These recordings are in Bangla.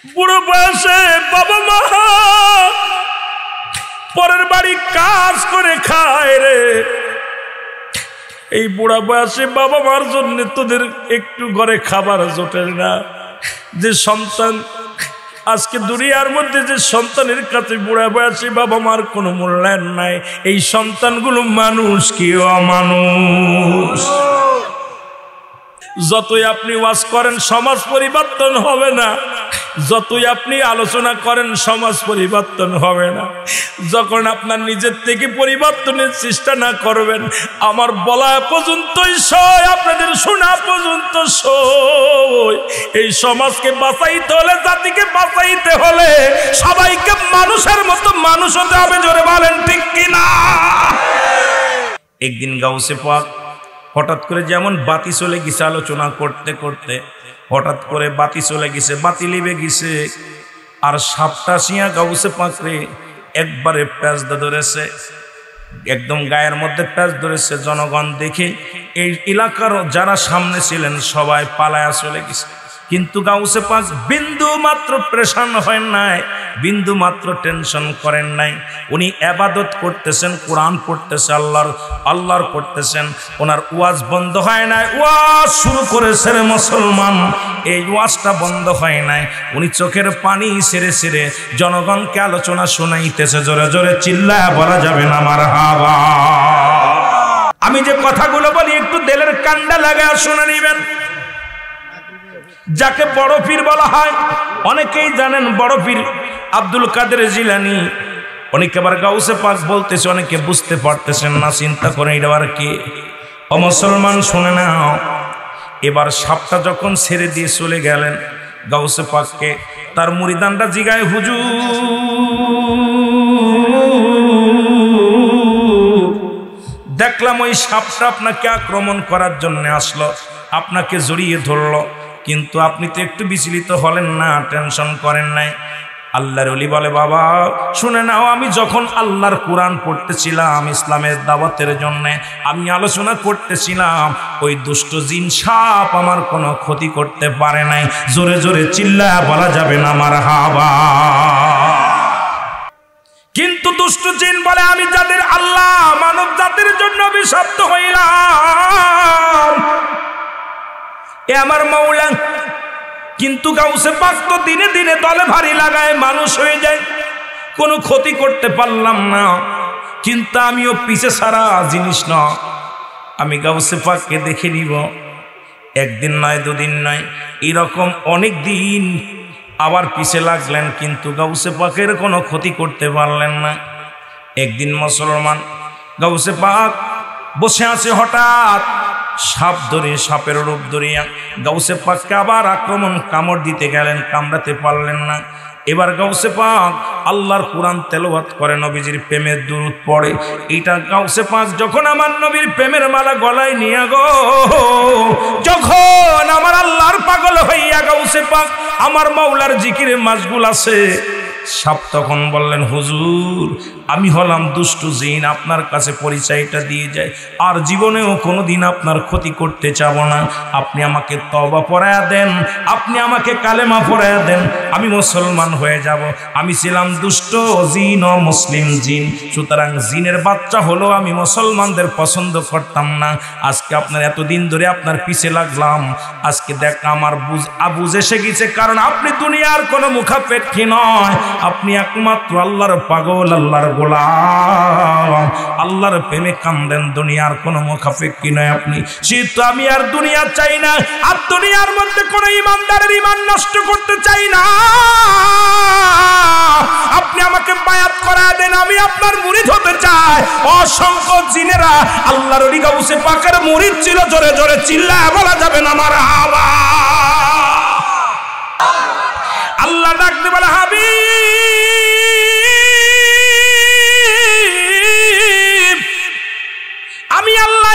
বুড়ো বয়সে বাবা মা পরের বাড়ি কাজ করে খায় রে। এই বুড়া বয়সে বাবা মার জন্য তোদের একটু ঘরে খাবার জোটে না। যে সন্তান আজকে দুনিয়ার মধ্যে, যে সন্তানের কাছে বুড়া বয়সে বাবা মার কোনো মূল্যায়ন নাই, এই সন্তানগুলো মানুষ কি অমানুষ। যতই আপনি ওয়াজ করেন সমাজ পরিবর্তন হবে না, যতই আপনি আলোচনা করেন সমাজ পরিবর্তন হবে না, যখন আপনার নিজের থেকে পরিবর্তনের চেষ্টা না করবেন। আমার বলা পর্যন্তই সই, আপনাদের শোনা পর্যন্ত সই। এই সমাজকে বাঁচাইতে হলে, জাতিকে বাঁচাইতে হলে সবাইকে মানুষের মতো মানুষ হতে হবে। জোরে বলেন ঠিক কিনা? একদিন গাউসে পাক হঠাৎ করে, যেমন বাতি চলে গেছে, আলোচনা করতে করতে হঠাৎ করে বাতি চলে গেছে, বাতি লিবে গেছে, আর সাপটা শিয়া গাউসে পাকরে একবারে প্যাঁচদা ধরেছে, একদম গায়ের মধ্যে প্যাঁচ ধরেছে। জনগণ দেখে এই এলাকার যারা সামনে ছিলেন সবাই পালায়া চলে গেছে। কিন্তু গাউসে পাক বিন্দু মাত্র প্রেশান হয় নাই, বিন্দু মাত্র টেনশন করেন নাই। উনি ইবাদত করতেছেন, কোরআন পড়তেছে, আল্লাহর পড়তেছেন। ওনার ওয়াজ বন্ধ হয় নাই, ওয়াজ শুরু করেছেন মুসলমান। এই ওয়াজটা বন্ধ হয় নাই। উনি চোখের পানি ছেড়ে ছেড়ে জনগণকে আলোচনা শোনাইতেছে। জোরে জোরে চিল্লায়া বলা যাবে না মারহাবা। আমি যে কথাগুলো বলি একটু দিলের কান্ডা লাগায় শুনে নিবেন। যাকে বড় পীর বলা হয় অনেকেই জানেন, বড় পীর আব্দুল কাদের জিলানী। অনেকে আবার গাউসে পাক বলতেছে, অনেকে বুঝতে পারতেছেন না, চিন্তা করেন এটা আর কি। ও মুসলমান শুনে নাও, এবার সাপটা যখন ছেড়ে দিয়ে চলে গেলেন গাউসে পাককে, তার মুরিদানরা জিগায়, হুজুর দেখলাম ওই সাপটা আপনাকে আক্রমণ করার জন্য আসলো, আপনাকে জড়িয়ে ধরলো, কিন্তু আপনি তো একটু বিচলিত হলেন না, টেনশন করেন নাই। আল্লাহর ওলি বলে, বাবা শুনে নাও, আমি যখন আল্লাহর কোরআন পড়তেছিলাম, ইসলামের দাওয়াতের জন্য আমি আলোচনা করতেছিলাম, ওই দুষ্ট জিন সাপ আমার কোনো ক্ষতি করতে পারে নাই। জোরে জোরে চিল্লায়া বলা যাবে না মারহাবা। কিন্তু দুষ্ট জিন বলে, আমি যাদের আল্লাহ মানব জাতির জন্য অভিশপ্ত হইলাম, এ আমার মাওলা। কিন্তু গাউসে পাক তো দিনে দিনে দলে ভারী লাগায় মানুষ হয়ে যায়, কোনো ক্ষতি করতে পারলাম না। কিন্তু আমিও পিছে সারা জিনিস না, আমি গাউসে পাককে দেখে নিব। একদিন নয়, দুদিন নয়, এরকম অনেক দিন আবার পিছে লাগলেন, কিন্তু গাউসে পাকের কোনো ক্ষতি করতে পারলেন না। একদিন মুসলমান গাউসে পাক বসে আছে, হঠাৎ সাপ ধরে, সাপের রূপ ধরিয়া গাউসে পাককে আবার আক্রমণ, কামড় দিতে গেলেন, কামড়াতে পারলেন না। এবার গাউসে পাক আল্লাহর কোরআন তেলাওয়াত করে, নবীজির প্রেমের দুরূদ পড়ে। এটা গাউসে পাক যখন আমার নবীর প্রেমের মালা গলায় নিয়ে গো, যখন আমার আল্লাহর পাগল হইয়া গাউসে পাক আমার মাওলার জিকিরে মাশগুল আছে, সাপ তখন বললেন, হুজুর আমি হলাম দুষ্ট জিন, আপনার কাছে পরিচয়টা দিয়ে যায়, আর জীবনেও কোনোদিন আপনার ক্ষতি করতে চাব না। আপনি আমাকে তওবা পড়ায়া দেন, আপনি আমাকে কালেমা পড়ায়া দেন, আমি মুসলমান হয়ে যাব। আমি ছিলাম দুষ্ট জিন ও মুসলিম জিন, সুতরাং জিনের বাচ্চা হলো আমি মুসলমানদের পছন্দ করতাম না। আজকে আপনার এতদিন ধরে আপনার পিছে লাগলাম, আজকে দেখ আমার বুঝ এসে গেছে, কারণ আপনি দুনিয়ার কোনো মুখাপেক্ষী নয়, আপনি একমাত্র আল্লাহর পাগল, আল্লাহর গোলাম, আল্লাহর প্রেমে কান্দেন, দুনিয়ার কোনো মুখাপেক্ষী নয় আপনি। সেহেতু আমি আর দুনিয়া চাই না, আর দুনিয়ার মধ্যে কোনো ইমানদারের ইমান নষ্ট করতে চাই না। আপনি আমাকে বায়াত করায় দেন, আমি আপনার মুরিদ হতে চাই। অসংখ্য জিনেরা আল্লাহর ওলি গাউসে পাকের মুরিদ ছিল। জোরে জোরে চিল্লায় বলা যাবে না মারহাবা। আল্লাহ ডাকতে বলে, হাবিব আমি আল্লাহ,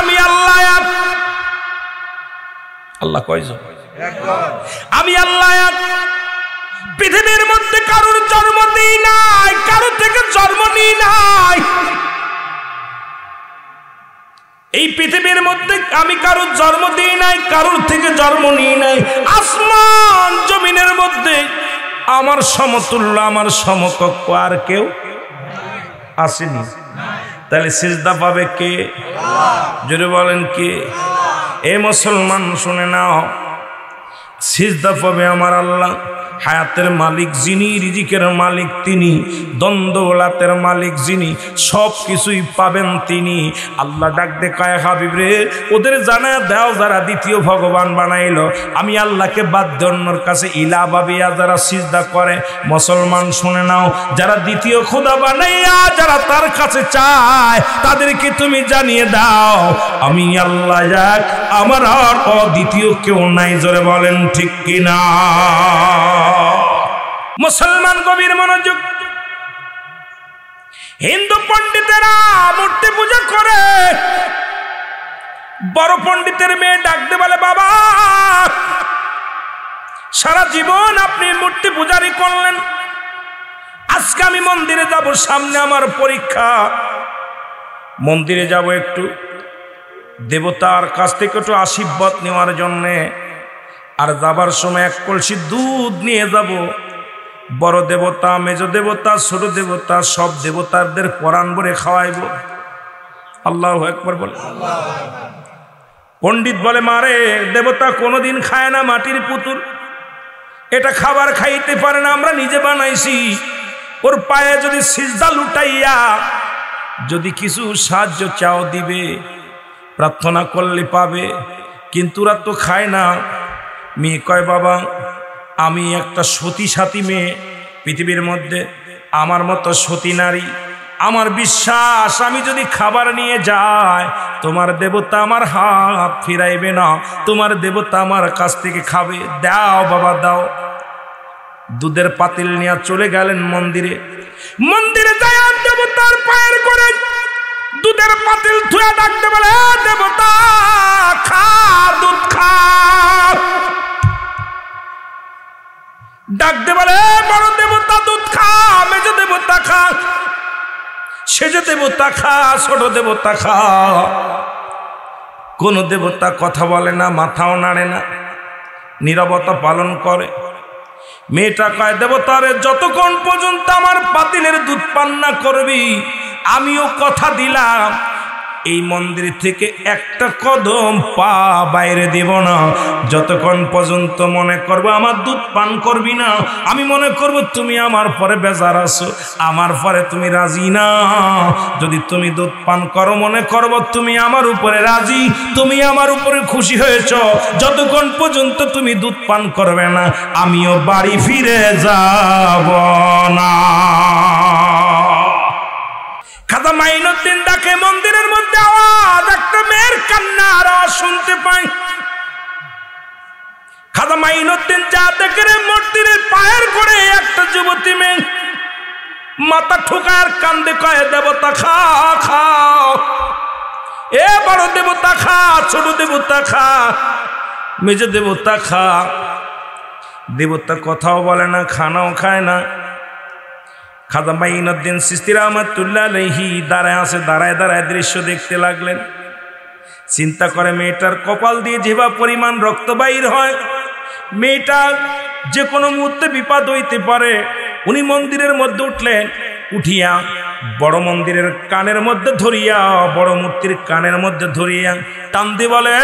আমি আল্লাহ। আল্লাহ কয়জন? আমি আল্লাহ। পৃথিবীর মধ্যে কারোর জন্ম দিই নাই, কারো থেকে জন্ম নিই নাই। এই পৃথিবীর মধ্যে আমি কারোর জন্ম দিই নাই, কারোর থেকে জন্ম নিই নাই। আসমান জমিন জমিনের মধ্যে আমার সমতুল্য আমার সমকক্ষ আর কেউ আসেনি। তাহলে সিজদা পাবে কে? জোরে বলেন কে? এ মুসলমান শুনে নাও, সিজদা পাবে আমার আল্লাহ। হায়াতের মালিক যিনি, রিজিকের মালিক তিনি, দ্বন্দ্বলাতের মালিক যিনি, সব কিছুই পাবেন তিনি। আল্লাহ ডাক দে কয় হাবিব রে, ওদের জানা দাও যারা দ্বিতীয় ভগবান বানাইলো, আমি আল্লাহকে বাদ দিয়ে অন্যর কাছে ইলা ভাবিয়া যারা সিজদা করে। মুসলমান শুনে নাও, যারা দ্বিতীয় খোদা বানাইয়া যারা তার কাছে চায়, তাদেরকে তুমি জানিয়ে দাও আমি আল্লাহ এক, আমার আর অদ্বিতীয় কেউ নাই। জোরে বলেন ঠিক কিনা? মুসলমান গভীর মনোযোগ। হিন্দু পণ্ডিতেরা মূর্তি পূজা করে, বড় পণ্ডিতের মেয়ে ডাকতে বলে, বাবা সারা জীবন আপনি মূর্তি পূজারি করলেন, আজকে আমি মন্দিরে যাব, সামনে আমার পরীক্ষা, মন্দিরে যাব একটু দেবতার কাছ থেকে একটু আশীর্বাদ নেওয়ার জন্যে, আর যাবার সময় এক কলসি দুধ নিয়ে যাব। বড় দেবতা, মেজ দেবতা, ছোট দেবতা, সব দেবতাদের পরাণ ভরে খাওয়াইব। আল্লাহু আকবার বলে। পণ্ডিত বলে, মারে দেবতা কোনোদিন খায় না মাটির পুতুল, এটা খাবার খাইতে পারে না, আমরা নিজে বানাইছি। ওর পায়ে যদি সিজদা লুটাইয়া যদি কিছু সাহায্য চাও দিবে, প্রার্থনা করলে পাবে, কিন্তু ওরা তো খায় না। মেয়ে কয়, বাবা আমি একটা সতী সাথী মেয়ে, পৃথিবীর মধ্যে আমার মতো সতী নারী, আমার বিশ্বাস আমি যদি খাবার নিয়ে যাই, তোমার দেবতা আমার হাত ফিরাইবে না, তোমার দেবতা আমার কাছ থেকে খাবে। দাও বাবা দাও। দুধের পাতিল নিয়ে চলে গেলেন মন্দিরে। মন্দিরে যায় দেবতার পায়ের করে দুধের পাতিল ধুয়ে ডাকতে বলে, দেবতা খা, দুধ খা। ডাকতে বলে, বড় দেবতা দুধ খা, মেজ দেবতা খা, সেজ দেবতা খা, ছোট দেবতা খা। কোন দেবতা কথা বলে না, মাথাও নাড়ে না, নীরবতা পালন করে। মেয়েটা কয়, দেবতারে যতক্ষণ পর্যন্ত আমার পাতিলের দুধ পান না করবি, আমিও কথা দিলাম এই মন্দির থেকে একটা কদম পা বাইরে দেব না। যতক্ষণ পর্যন্ত মনে করবো আমার দুধ পান করবি না, আমি মনে করব তুমি আমার পরে বেজার আছো, আমার পরে তুমি রাজি না। যদি তুমি দুধ পান করো, মনে করবো তুমি আমার উপরে রাজি, তুমি আমার উপরে খুশি হয়েছ। যতক্ষণ পর্যন্ত তুমি দুধ পান করবে না, আমিও বাড়ি ফিরে যাব না। খাজা মাইনুদ্দিন ডাকে, মন্দিরের মধ্যে আওয়াজ, একটা মেয়ের কান্নার আওয়াজ শুনতে পাই। খাজা মাইনুদ্দিন যা দেখে রে, মন্দিরের পায়ের করে একটা যুবতী মেয়ে মাথা ঠুকার কান্দে, কয়, দেবতা খা, খাও, এ বড় দেবতা খা, ছোট দেবতা খা, মেজ দেবতা খা। দেবতা কথাও বলে না, খানাও খায় না। খাজা মাইনুদ্দিন চিশতি রাহমাতুল্লাহ আলাইহি দাঁড়ায় আছে, দাঁড়ায় দাঁড়ায় দৃশ্য দেখতে লাগলেন। চিন্তা করে, মেয়েটার কপাল দিয়ে যেভাবে পরিমাণ রক্ত বাইর হয়, মেয়েটার যে কোনো মুহূর্তে বিপদ হইতে পারে। উনি মন্দিরের মধ্যে উঠলেন, উঠিয়া বড় মন্দিরের কানের মধ্যে ধরিয়া, বড় মূর্তির কানের মধ্যে ধরিয়া টান দিয়ে বলে,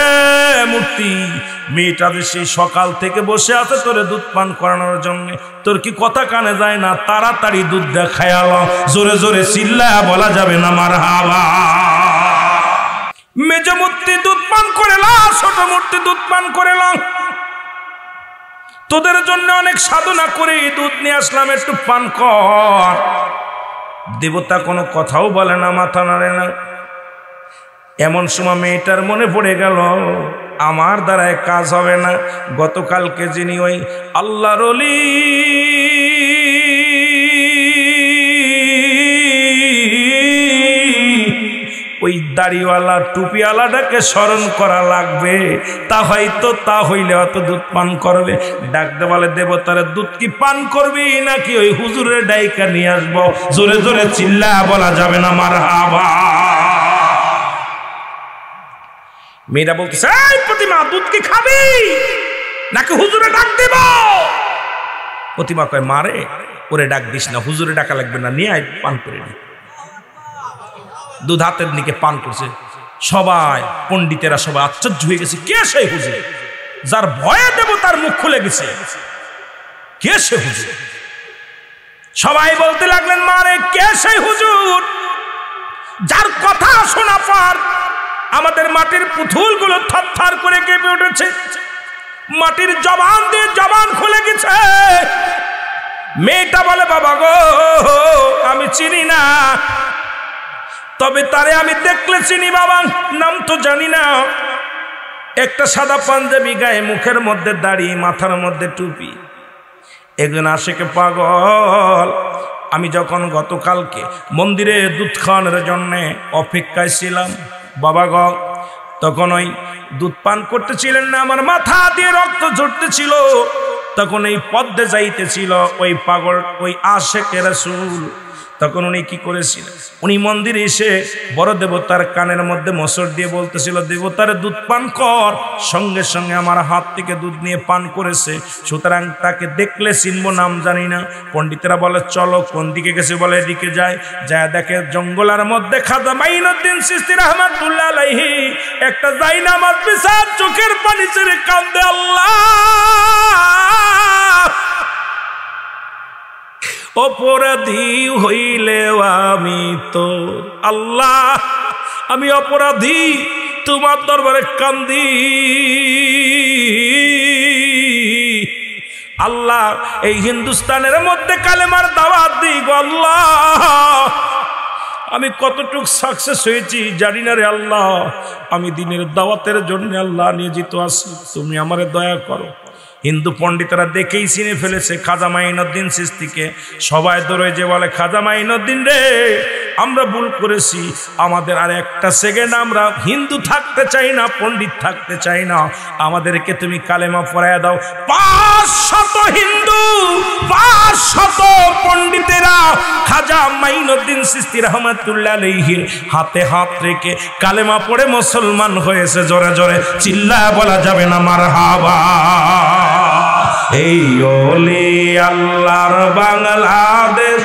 মূর্তি, মেয়েটা যে সেই সকাল থেকে বসে আছে তোরে দুধ পান করানোর জন্য, তোর কি কথা কানে যায় না? তাড়াতাড়ি দুধ দেখায়ালাম। জোরে জোরে চিল্লায়া বলা যাবে না মারহাবা। মেজ মূর্তি দুধ পান করেলাম, ছোট মূর্তি দুধ পান করেলাম, তোদের জন্য অনেক সাধনা করে দুধ নিয়ে আসলাম, একটু পান কর। দেবতা কোনো কথাও বলে না, মাথা নাড়ে না। এমন সময় মেয়েটার মনে পড়ে গেল, আমার দ্বারায় কাজ হবে না। গতকালকে যিনি ওই আল্লাহর ওলি ওই দাড়িওয়ালা টুপিওয়ালাটাকে স্মরণ করা লাগবে, তা হইলে অত দুধ পান করবে। ডাকতে বলে, দেবতারে দুধ কি পান করবি নাকি ওই হুজুরের ডাইকা নিয়ে আসবো? জোরে জোরে চিল্লা বলা যাবে না মারহাবা। মেয়েরা বলতেছে, এই প্রতিমা, দুধ কি খাবি নাকি হুজুরে ডাক দেব? প্রতিমা কয় মারে ওরে ডাক দিস না, হুজুরে ডাকা লাগবে না, নিয়ে আয় পান করে নি। দুধ হাতের দিকে পান করছে। সবাই পণ্ডিতেরা সবাই আশ্চর্য হয়ে গেছে, কে সেই হুজুর যার ভয়ে দেবতার মুখ খুলে গেছে, কে সে হুজুর? সবাই বলতে লাগলেন মারে কে সেই হুজুর যার কথা শোনা পর আমাদের মাটির পুতুলগুলো থরথর করে কেঁপে উঠেছে, মাটির জবান দিয়ে জবান খুলে গেছে। মেয়েটা বলে বাবা গো আমি চিনি না, তবে তারে আমি দেখলে চিনি বাবা, নাম তো জানি না। একটা সাদা পাঞ্জাবি গায়ে, মুখের মধ্যে দাড়ি, মাথার মধ্যে টুপি, একজন আশিকে পাগল। আমি যখন গতকালকে মন্দিরে দুধ খাওয়ানোর জন্য অপেক্ষায় ছিলাম বাবা গ, তখন ওই দুধ পান করতেছিলেন না, আমার মাথা দিয়ে রক্ত ঝরতেছিল, তখন এই পদ্মে যাইতেছিল ওই পাগল, ওই আশিকে রাসূল। তখন উনি কি করেছিলেন, উনি মন্দিরে এসে বড় দেবতার কানের মধ্যে মসর দিয়ে বলতেছিল দেবতার দুধ পান কর, সঙ্গে সঙ্গে আমার হাত থেকে দুধ নিয়ে পান করেছে, সুতরাং তাকে দেখলে চিনবো, নাম জানি না। পণ্ডিতেরা বলে চলো, কোন দিকে গেছে? বলে এদিকে যায়। যা দেখে জঙ্গলের মধ্যে খাজা মাইনুদ্দিন চিশতি রাহমাতুল্লাহ আলাইহি একটা জায়নামাজ বিছান, চোখের পানি ছেড়ে কান্দে, আল্লাহ অপরাধী হইলেও আমি তো, আল্লাহ আমি অপরাধী, তোমার দরবারে কান্দি। আল্লাহ এই হিন্দুস্তানের মধ্যে কালেমার দাওয়াত দিই গো আল্লাহ, আমি কতটুক সাকসেস হয়েছি জানি না রে আল্লাহ, আমি দিনের দাওয়াতের জন্য আল্লাহ নিয়োজিত আছি, তুমি আমারে দয়া করো। হিন্দু পণ্ডিতরা দেখেই চিনে ফেলেছে খাজা মাইনুদ্দিন চিশতিকে। সবাই দৌড়ে যে বলে খাজা মাইনুদ্দিন রে আমরা ভুল করেছি, আমাদের আর একটা সেকেন্ড আমরা হিন্দু থাকতে চাই না, পণ্ডিত থাকতে চাই না, আমাদেরকে তুমি কালেমা পড়াইয়া দাও। 500 হিন্দু 500 পণ্ডিতেরা খাজা মাইনুদ্দিন চিশতি রাহমাতুল্লাহ আলাইহির হাতে হাত রেখে কালেমা পড়ে মুসলমান হয়েছে। জোরে জোরে চিল্লায় বলা যাবে না মারহাবা। এই ওলি আল্লাহর বাংলাদেশ,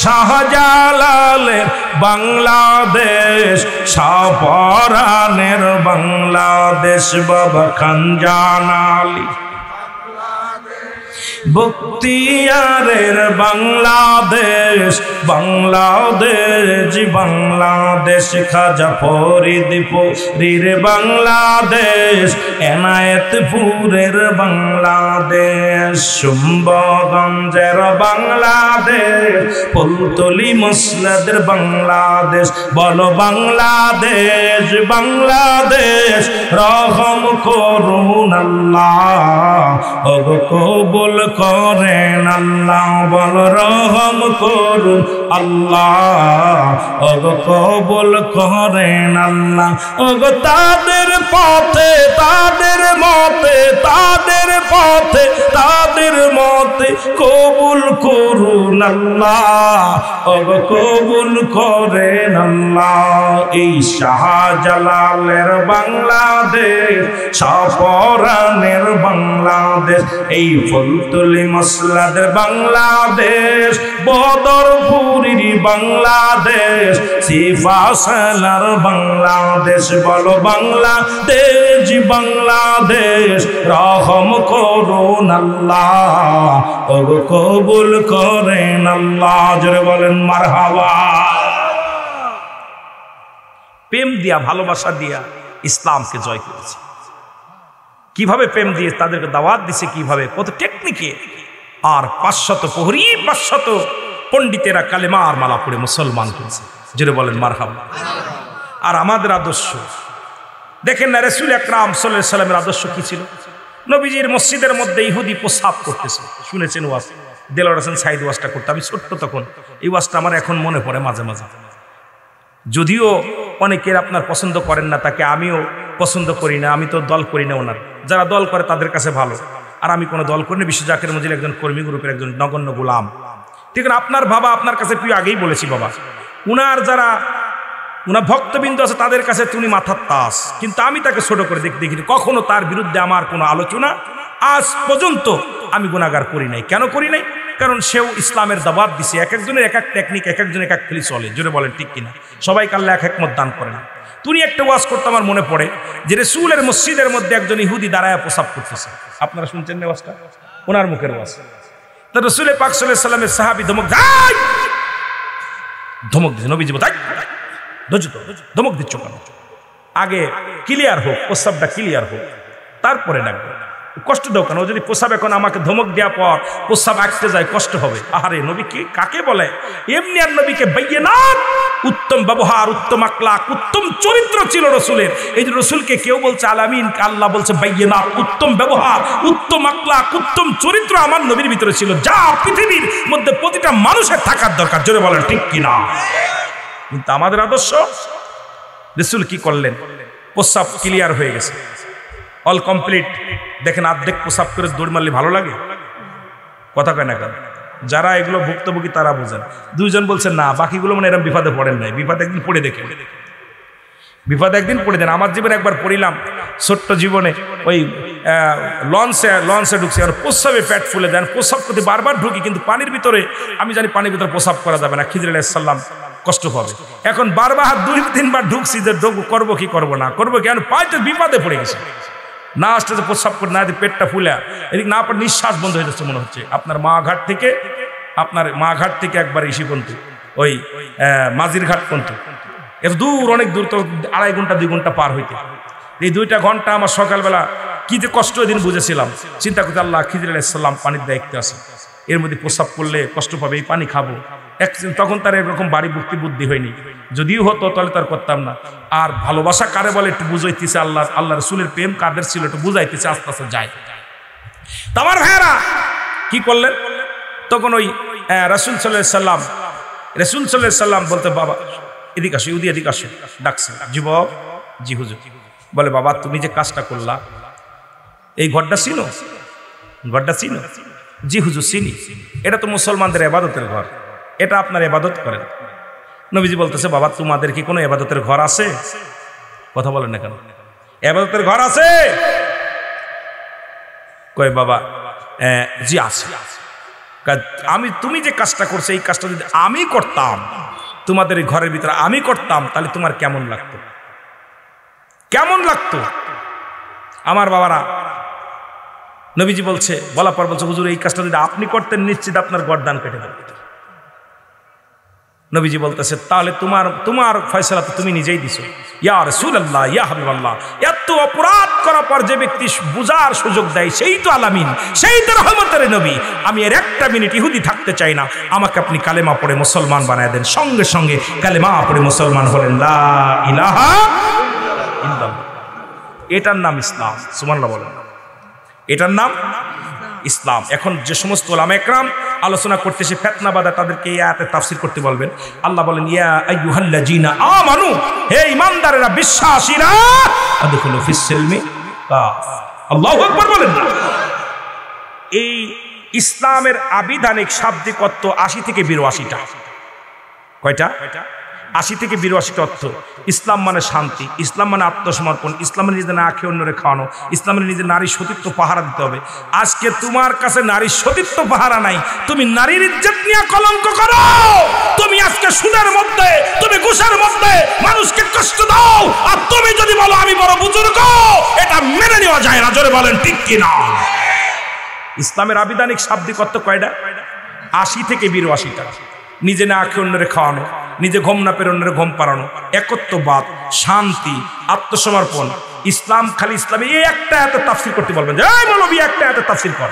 শাহজালালের বাংলাদেশ, শাহপরানের বাংলাদেশ, বাবা খানজান আলী বখতিয়ারের বাংলাদেশ, বাংলাদেশ বাংলাদেশ, খাজা ফরিদপুরের বাংলাদেশ, এনায়েতপুরের বাংলাদেশ, শুম্ভগঞ্জের বাংলাদেশ, ফুলতলি মসলাদের বাংলাদেশ। বলো বাংলাদেশ বাংলাদেশ, রহম করুন আল্লাহ, ওগো কবুল করেন আল্লাহ, বল রহম করুন আল্লাহ, ওগো কবুল করেন আল্লাহ, ওগো তাদের পথে তাদের মতে তাদের পথে তাদের মতে কবুল করুন আল্লাহ, ওগো কবুল করেন আল্লাহ। এই শাহজালালের বাংলাদেশ, শাহপরানের বাংলাদেশ, এই ফুলতলি মসলাদের বাংলাদেশ, বদরপুরের বাংলাদেশ, সিফাসালার বাংলাদেশ। বলো বাংলাদেশ বাংলাদেশ, রহম করুন আল্লাহ, ওগো কবুল করেন আল্লাহ। জোরে বলেন মারহাবা। প্রেম দিয়া ভালোবাসা দিয়া ইসলামকে জয় করেছে। কিভাবে প্রেম দিয়ে তাদেরকে দাওয়াত দিছে, কিভাবে, কত টেকনিকে। আর 500 প্রহরী 500 পণ্ডিতেরা কালেমার মালা পড়ে মুসলমান করেছে। জোরে বলেন মারহাবা। আর আমাদের আদর্শ দেখেন না, রাসূল আকরাম সাল্লাল্লাহু আলাইহি সাল্লামের আদর্শ কি ছিল? নবীজির মসজিদের মধ্যে ইহুদি প্রসাব করতেছে, শুনেছেন ওয়াজ, দেলোয়ার হোসেন সাইদ ওয়াজটা করতে। আমি ছোট্ট তখন, এই ওয়াজটা আমার এখন মনে পড়ে মাঝে মাঝে। যদিও অনেকের আপনার পছন্দ করেন না, তাকে আমিও পছন্দ করি না, আমি তো দল করি না ওনার। যারা দল করে তাদের কাছে ভালো, আর আমি কোনো দল করি না। বিশ্ব জাকির মজিল একজন কর্মী গ্রুপের একজন নগণ্য গোলাম। ঠিক আছে, আপনার বাবা আপনার কাছে প্রিয়, আগেই বলেছি বাবা। উনার যারা উনার ভক্তবৃন্দ আছে তাদের কাছে তুমি মাথার তাস, কিন্তু আমি তাকে ছোট করে দেখিনি। কখনো তার বিরুদ্ধে আমার কোনো আলোচনা আজ পর্যন্ত আমি গুনাহগার করি নাই। কেন করি নাই? কারণ সেও ইসলামের দাওয়াত দিছে। এক একজনের এক এক টেকনিক, এক একজন এক এক ফিলি চলে। জোরে বলেন ঠিক কিনা? সবাইকে আল্লাহ এক এক মত দান করে না। তুমি একটা ওয়াজ করতে আমার মনে পড়ে যে রাসূলের মসজিদের মধ্যে একজন ইহুদি দাঁড়ায় প্রসাব করতেছে। আপনারা শুনছেন না ওয়াজটা? ওনার মুখের ওয়াজ। তা রাসূল পাক সাল্লাল্লাহু আলাইহি ওয়াসাল্লামের সাহাবী ধমক দেয়, ধমক দিচ্ছে। নবীজি বলেন, ধমক দিচ্ছ কেন? আগে ক্লিয়ার হোক, প্রস্রাবটা ক্লিয়ার হোক, তারপরে ডাকবে। কষ্ট দাও কেন? ও যদি প্রস্রাব এখন আমাকে ধমক দেওয়ার পর প্রস্রাব আঁকতে যায়, কষ্ট হবে। আহারে, নবী কি কাকে বলে? এমনি আর নবীকে বাইয়িনাত, উত্তম ব্যবহার, উত্তম আখলাক, উত্তম চরিত্র ছিল রসুলের। এই যে রসুলকে কেউ বলছে আলামিন, আল্লাহ বলছে বাইয়িনাত, উত্তম ব্যবহার, উত্তম আখলাক, উত্তম চরিত্র আমার নবীর ভিতরে ছিল, যা পৃথিবীর মধ্যে প্রতিটা মানুষের থাকার দরকার। জোরে বলেন ঠিক কিনা? কিন্তু আমাদের আদর্শ, রাসূল কি করলেন? প্রস্রাব ক্লিয়ার হয়ে গেছে, অল কমপ্লিট। দেখেন, অর্ধেক প্রস্রাব করে দৌড় মারলে ভালো লাগে? কথা কয় না কেন? যারা এগুলো ভুক্তভোগী তারা বোঝেন। দুইজন বলছেন না, বাকিগুলো মানে এরকম বিপদে পড়েন নাই। বিপদ একদিন পড়ে দেখেন, বিপদ একদিন পড়ে দেন। আমার জীবনে একবার পড়িলাম, ছোট্ট জীবনে, ওই লঞ্চে ঢুকছি, আর প্রস্রাবে পেট ফুলে দেন। প্রস্রাব করতে বারবার ঢুকি, কিন্তু পানির ভিতরে আমি জানি পানির ভিতরে প্রস্রাব করা যাবে না, খিজির আলাইহিস সালাম কষ্ট পাবে। এখন বারবার 2-3 ঢুকছি যে করবো কি করবো না করবো কি, পাইতে বিপদে পড়ে গেছে। না আসতে প্রস্রাব করে না, পেটটা ফুলে এদিক না পড়ে নিঃশ্বাস বন্ধ হয়ে যাচ্ছে মনে হচ্ছে। আপনার মাঘাট থেকে একবার ইসি পর্যন্ত, ওই মাঝির ঘাট পর্যন্ত, এত দূর, অনেক দূর, তো 2.5 ঘন্টা 2 ঘন্টা পার হইতে। এই 2টা ঘন্টা আমার সকালবেলা কি যে কষ্ট ওই দিন বুঝেছিলাম। চিন্তা করতে, আল্লাহ, খিজির আলাইহিস সালাম পানির দায়িত্বে আছে, এর মধ্যে প্রস্রাব করলে কষ্ট পাবে, এই পানি খাবো। তখন তার এরকম বাড়ি বুদ্ধি হয়নি, যদিও হতো তাহলে তার করতাম না। আর ভালোবাসা কারে বলে একটু বুঝাইতেছে, আল্লাহ রসুলের প্রেম কাদের ছিল একটু বুঝাইতেছে, আস্তে আস্তে যায়। আমার ভাইয়েরা কি করলেন? তখন ওই রাসূল সাল্লাল্লাহু আলাইহি সাল্লাম বলতে, বাবা এদিকে আসো, ইহুদি এদিকে আসো, ডাকছে। যুবক, জি হুজুর। বলে, বাবা তুমি যে কাজটা করলা, এই ঘরটা চিনো? ঘরটা চিনো? জি হুজুর চিনি। এটা তো মুসলমানদের ইবাদতের ঘর, এটা আপনার ইবাদত করেন। নবীজি বলতেছে, বাবা তোমাদের কি কোনো ইবাদতের ঘর আছে? কথা বলেন না কেন? ইবাদতের ঘর আছে? কয়, বাবা জি আছে। তুমি যে কাজটা করছো, এই কাজটা যদি আমি করতাম, তোমাদের এই ঘরের ভিতরে আমি করতাম, তাহলে তোমার কেমন লাগতো? কেমন লাগতো? আমার বাবারা, নবীজি বলছে, বলার পর বলছে, হুজুর এই কাজটা যদি আপনি করতেন, নিশ্চিত আপনার গর্দান কেটে যেত। নবীজি বলতেছে, তাহলে তোমার ফয়সালা তো তুমি নিজেই দিছো। ইয়া রাসূলুল্লাহ, ইয়া হাবিবাল্লাহ, এত অপরাধ করার পর যে ব্যক্তি বুঝার সুযোগ দেয়, সেই তো আলামিন, সেই তো রহমতের নবী। আমি এর একটা মিনিট ইহুদি থাকতে চাই না, আমাকে আপনি কালেমা পড়ে মুসলমান বানায় দেন। সঙ্গে সঙ্গে কালেমা পড়ে মুসলমান হলেন, লা ইলাহা ইল্লাল্লাহ। এটার নাম ইসলাম। সুবহানাল্লাহ বলেন। এটার নাম ইসলাম। এখন যে সমস্ত উলামা ইকরাম আলোচনা করতেছে ফিতনা বাদা, তাদেরকে এই আয়াতের তাফসীর করতে বলবেন। আল্লাহ বলেন, ইয়া আইয়ুহাল্লাযীনা আমানু, হে ঈমানদারেরা, বিশ্বাসীরা, আদখুলু ফিস সিলমি কাফা। আল্লাহু আকবার বলেন না। এই ইসলামের আবিধানিক শাব্দিক অর্থ 80 থেকে 82টা। কয়টা? 80 থেকে 82টা অর্থ। ইসলাম মানে শান্তি, ইসলাম মানে আত্মসমর্পণ, ইসলামের নিজের না খেয়ে অন্যরে খাওয়ানো, ইসলামের নিজের নারীর সতীত্ব পাহারা দিতে হবে। আজকে তোমার কাছে নারীর সতীত্ব পাহারা নাই, তুমি নারীর ইজ্জত নিয়ে কলঙ্ক করো। তুমি আজকে সুদের মধ্যে, তুমি ঘুষের মধ্যে মানুষকে কষ্ট দাও, আর তুমি যদি বলো আমি বড় বুজুর্গ, এটা মেনে নেওয়া যায় না। জোরে বলেন ঠিক কিনা? ইসলামের আবিধানিক শাব্দিক অর্থ কয়টা? 80 থেকে 82টা। নিজে না খেয়ে অন্যরে খাওয়ানো, নিজে ঘুম না পেরে অন্যরে ঘুম পাড়ানো, একত্ববাদ, শান্তি, আত্মসমর্পণ। ইসলাম খালি ইসলামে এই একটা এত তাফসীর করতে বলবেন, যে এই মৌলবী একটা এত তাফসীর কর।